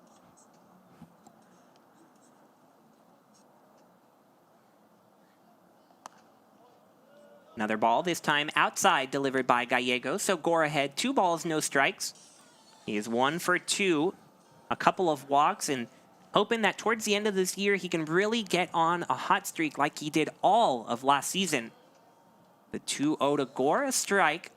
B: Another ball, this time outside, delivered by Gallegos. So Gore ahead, 2 balls, no strikes. He is 1 for 2, a couple of walks, and hoping that towards the end of this year, he can really get on a hot streak like he did all of last season. The 2-0 to Gore, a strike.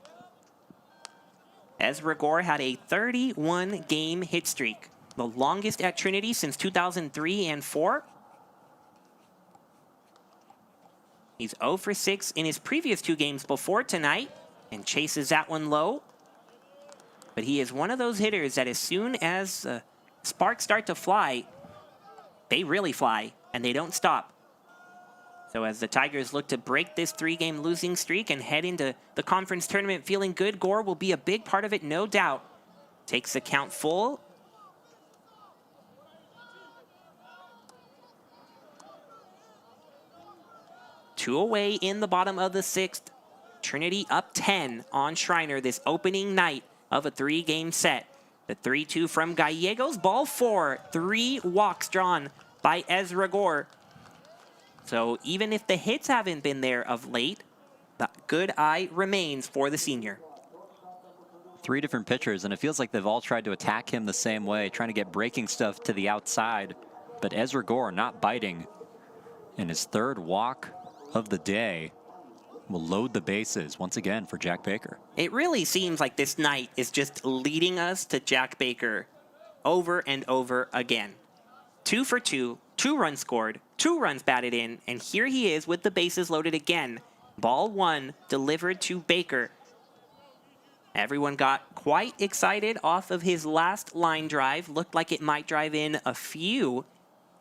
B: Ezra Gore had a 31-game hit streak, the longest at Trinity since 2003 and 4. He's 0 for 6 in his previous 2 games before tonight and chases that one low. But he is one of those hitters that as soon as sparks start to fly, they really fly, and they don't stop. So as the Tigers look to break this 3-game losing streak and head into the conference tournament feeling good, Gore will be a big part of it, no doubt. Takes the count full. Two away in the bottom of the 6th. Trinity up 10 on Schreiner this opening night of a 3-game set. The 3-2 from Gallegos, ball 4. 3 walks drawn by Ezra Gore. So even if the hits haven't been there of late, the good eye remains for the senior.
C: 3 different pitchers, and it feels like they've all tried to attack him the same way, trying to get breaking stuff to the outside. But Ezra Gore not biting. And his 3rd walk of the day will load the bases once again for Jack Baker.
B: It really seems like this night is just leading us to Jack Baker over and over again. 2 for 2, 2 runs scored, 2 runs batted in, and here he is with the bases loaded again. Ball 1 delivered to Baker. Everyone got quite excited off of his last line drive. Looked like it might drive in a few.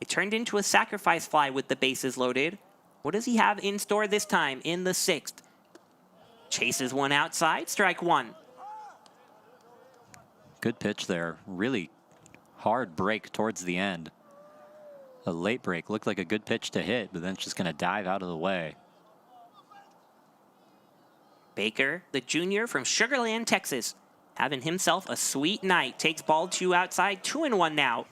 B: It turned into a sacrifice fly with the bases loaded. What does he have in store this time in the 6th? Chases one outside, strike 1.
C: Good pitch there. Really hard break towards the end. A late break looked like a good pitch to hit, but then it's just going to dive out of the way.
B: Baker, the junior from Sugar Land, Texas, having himself a sweet night. Takes ball 2 outside, 2-1 now.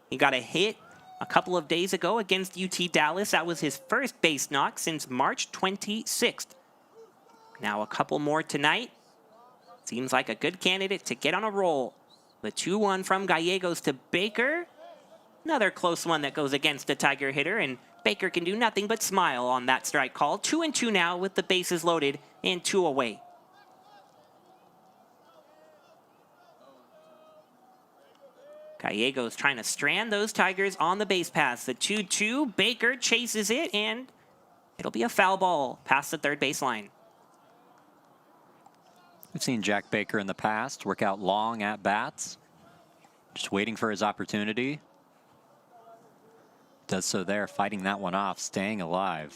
B: He got a hit a couple of days ago against UT Dallas. That was his first base knock since March 26th. Now a couple more tonight. Seems like a good candidate to get on a roll. The 2-1 from Gallegos to Baker. Another close one that goes against the Tiger hitter, and Baker can do nothing but smile on that strike call. 2-2 now with the bases loaded and 2 away. Gallegos trying to strand those Tigers on the base pass. The 2-2, Baker chases it, and it'll be a foul ball past the third baseline.
C: We've seen Jack Baker in the past work out long at bats, just waiting for his opportunity. Does so there, fighting that one off, staying alive.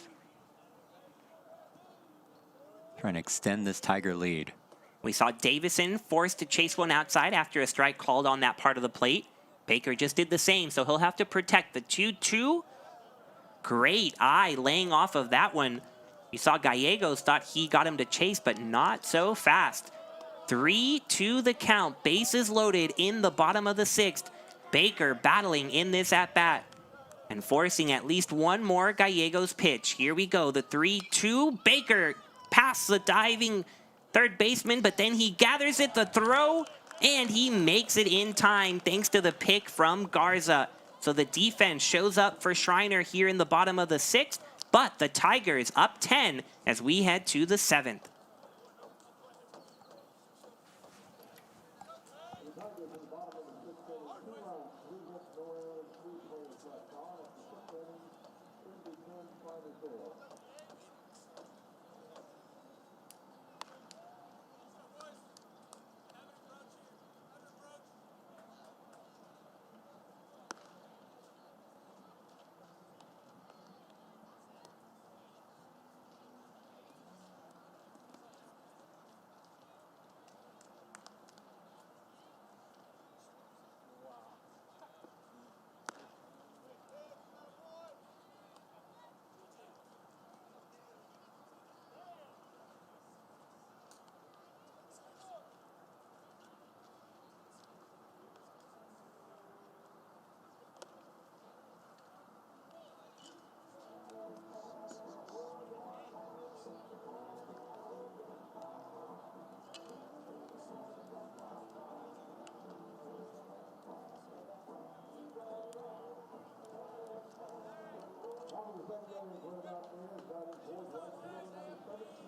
C: Trying to extend this Tiger lead.
B: We saw Davison forced to chase one outside after a strike called on that part of the plate. Baker just did the same, so he'll have to protect the 2-2. Great eye laying off of that one. You saw Gallegos thought he got him to chase, but not so fast. 3-2 the count. Bases loaded in the bottom of the sixth. Baker battling in this at-bat and forcing at least one more Gallegos pitch. Here we go, the 3-2. Baker past the diving third baseman, but then he gathers it, the throw, and he makes it in time thanks to the pick from Garza. So the defense shows up for Schreiner here in the bottom of the sixth, but the Tigers up 10 as we head to the seventh.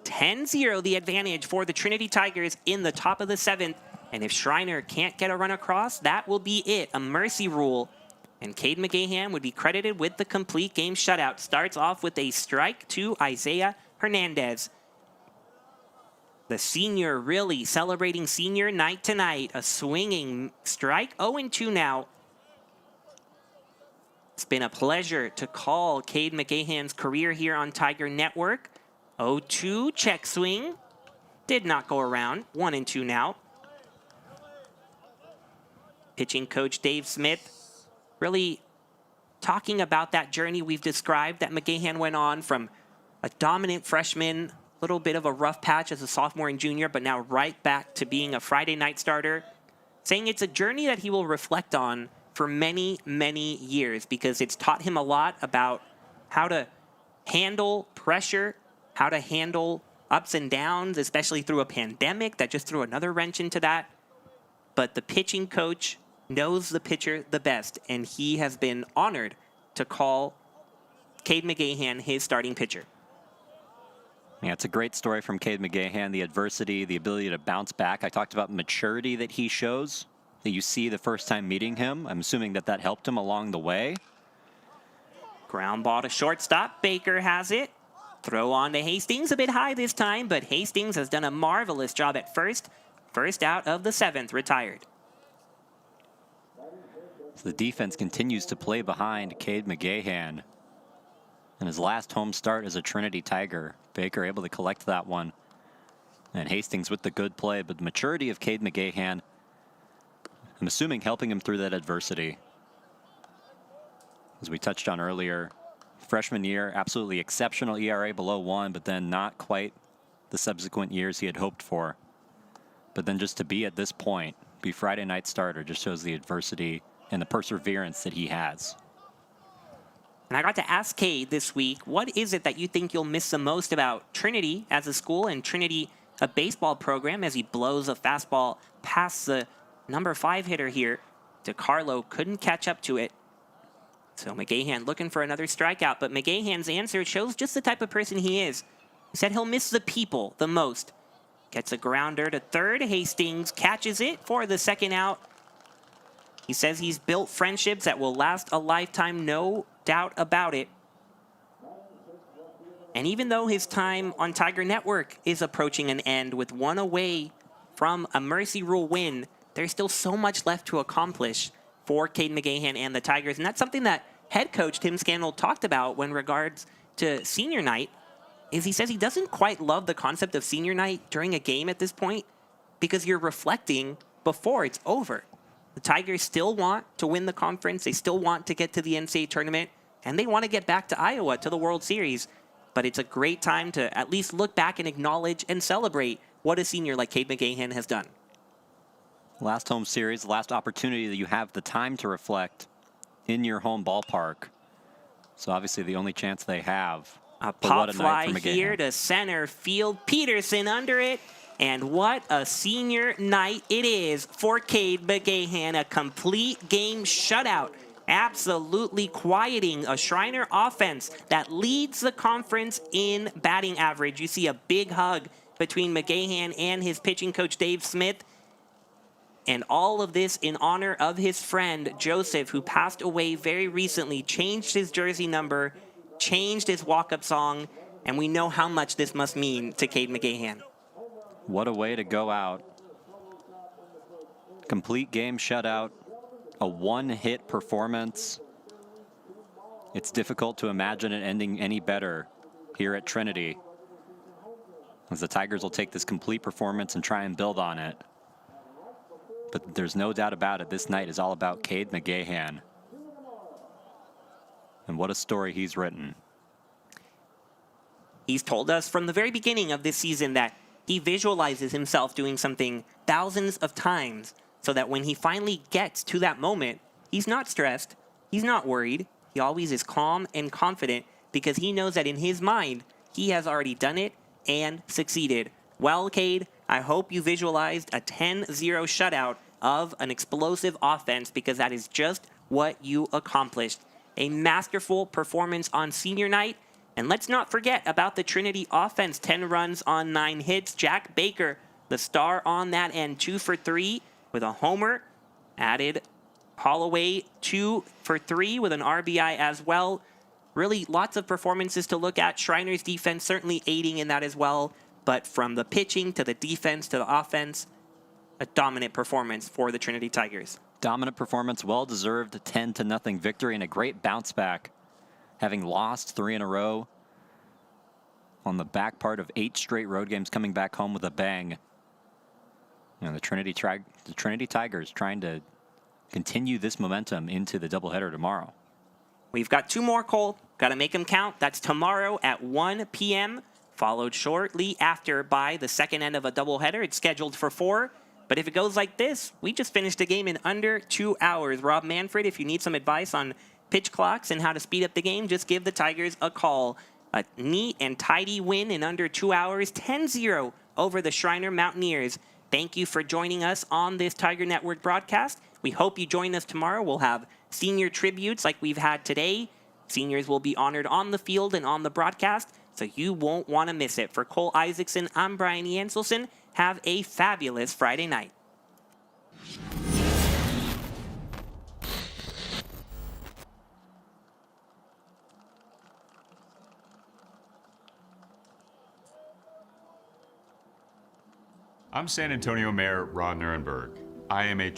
B: (10-0) the advantage for the Trinity Tigers in the top of the seventh. And if Schreiner can't get a run across, that will be it, a mercy rule. And Cade McGeean would be credited with the complete game shutout. Starts off with a strike to Isaiah Hernandez. The senior really celebrating senior night tonight. A swinging strike, 0-2 now. It's been a pleasure to call Cade McGeehan's career here on Tiger Network. 0-2, check swing. Did not go around. 1-2 now. Pitching coach Dave Smith really talking about that journey we've described that McGeean went on from a dominant freshman, little bit of a rough patch as a sophomore and junior, but now right back to being a Friday night starter. Saying it's a journey that he will reflect on for many, many years because it's taught him a lot about how to handle pressure, how to handle ups and downs, especially through a pandemic that just threw another wrench into that. But the pitching coach knows the pitcher the best, and he has been honored to call Cade McGeean his starting pitcher.
C: Yeah, it's a great story from Cade McGeean, the adversity, the ability to bounce back. I talked about maturity that he shows, that you see the first time meeting him. I'm assuming that that helped him along the way.
B: Ground ball to shortstop. Baker has it. Throw on to Hastings, a bit high this time, but Hastings has done a marvelous job at first. First out of the seventh, retired.
C: So the defense continues to play behind Cade McGeean. In his last home start as a Trinity Tiger, Baker able to collect that one. And Hastings with the good play, but the maturity of Cade McGeean, I'm assuming helping him through that adversity. As we touched on earlier, freshman year, absolutely exceptional ERA below 1, but then not quite the subsequent years he had hoped for. But then just to be at this point, be Friday night starter, just shows the adversity and the perseverance that he has.
B: And I got to ask Cade this week, what is it that you think you'll miss the most about Trinity as a school and Trinity, a baseball program, as he blows a fastball past the number 5 hitter here. DeCarlo couldn't catch up to it. So McGeean looking for another strikeout, but McGeehan's answer shows just the type of person he is. He said he'll miss the people the most. Gets a grounder to third. Hastings catches it for the second out. He says he's built friendships that will last a lifetime, no doubt about it. And even though his time on Tiger Network is approaching an end with one away from a Mercy Rule win, there's still so much left to accomplish for Cade McGeehan and the Tigers. And that's something that head coach Tim Scannell talked about when regards to senior night, is he says he doesn't quite love the concept of senior night during a game at this point because you're reflecting before it's over. The Tigers still want to win the conference. They still want to get to the NCAA tournament, and they want to get back to Iowa, to the World Series. But it's a great time to at least look back and acknowledge and celebrate what a senior like Cade McGeehan has done.
C: Last home series, last opportunity that you have the time to reflect in your home ballpark. So obviously the only chance they have.
B: A pop fly here to center field. Peterson under it. And what a senior night it is for Cade McGeehan. A complete game shutout. Absolutely quieting a Schreiner offense that leads the conference in batting average. You see a big hug between McGeehan and his pitching coach, Dave Smith. And all of this in honor of his friend, Joseph, who passed away very recently, changed his jersey number, changed his walk-up song, and we know how much this must mean to Cade McGeehan.
C: What a way to go out. Complete game shutout, a one-hit performance. It's difficult to imagine it ending any better here at Trinity, as the Tigers will take this complete performance and try and build on it. But there's no doubt about it, this night is all about Cade McGeehan. And what a story he's written.
B: He's told us from the very beginning of this season that he visualizes himself doing something thousands of times so that when he finally gets to that moment, he's not stressed, he's not worried, he always is calm and confident because he knows that in his mind, he has already done it and succeeded. Well, Cade, I hope you visualized a 10-0 shutout of an explosive offense because that is just what you accomplished. A masterful performance on senior night. And let's not forget about the Trinity offense. 10 runs on 9 hits. Jack Baker, the star on that end, 2 for 3 with a homer. Added Holloway 2 for 3 with an RBI as well. Really lots of performances to look at. Schreiner's defense certainly aiding in that as well. But from the pitching to the defense to the offense, a dominant performance for the Trinity Tigers.
C: Dominant performance, well-deserved 10-0 victory, and a great bounce back, having lost 3 in a row on the back part of 8 straight road games, coming back home with a bang. And the Trinity Tigers trying to continue this momentum into the doubleheader tomorrow.
B: We've got 2 more, Cole. Got to make them count. That's tomorrow at 1 p.m., followed shortly after by the second end of a doubleheader. It's scheduled for 4. But if it goes like this, we just finished a game in under 2 hours. Rob Manfred, if you need some advice on pitch clocks and how to speed up the game, just give the Tigers a call. A neat and tidy win in under 2 hours, 10-0 over the Schreiner Mountaineers. Thank you for joining us on this Tiger Network broadcast. We hope you join us tomorrow. We'll have senior tributes like we've had today. Seniors will be honored on the field and on the broadcast, so you won't want to miss it. For Cole Isaacson, I'm Brian Janselson. Have a fabulous Friday night.
D: I'm San Antonio Mayor Ron Nirenberg. I am a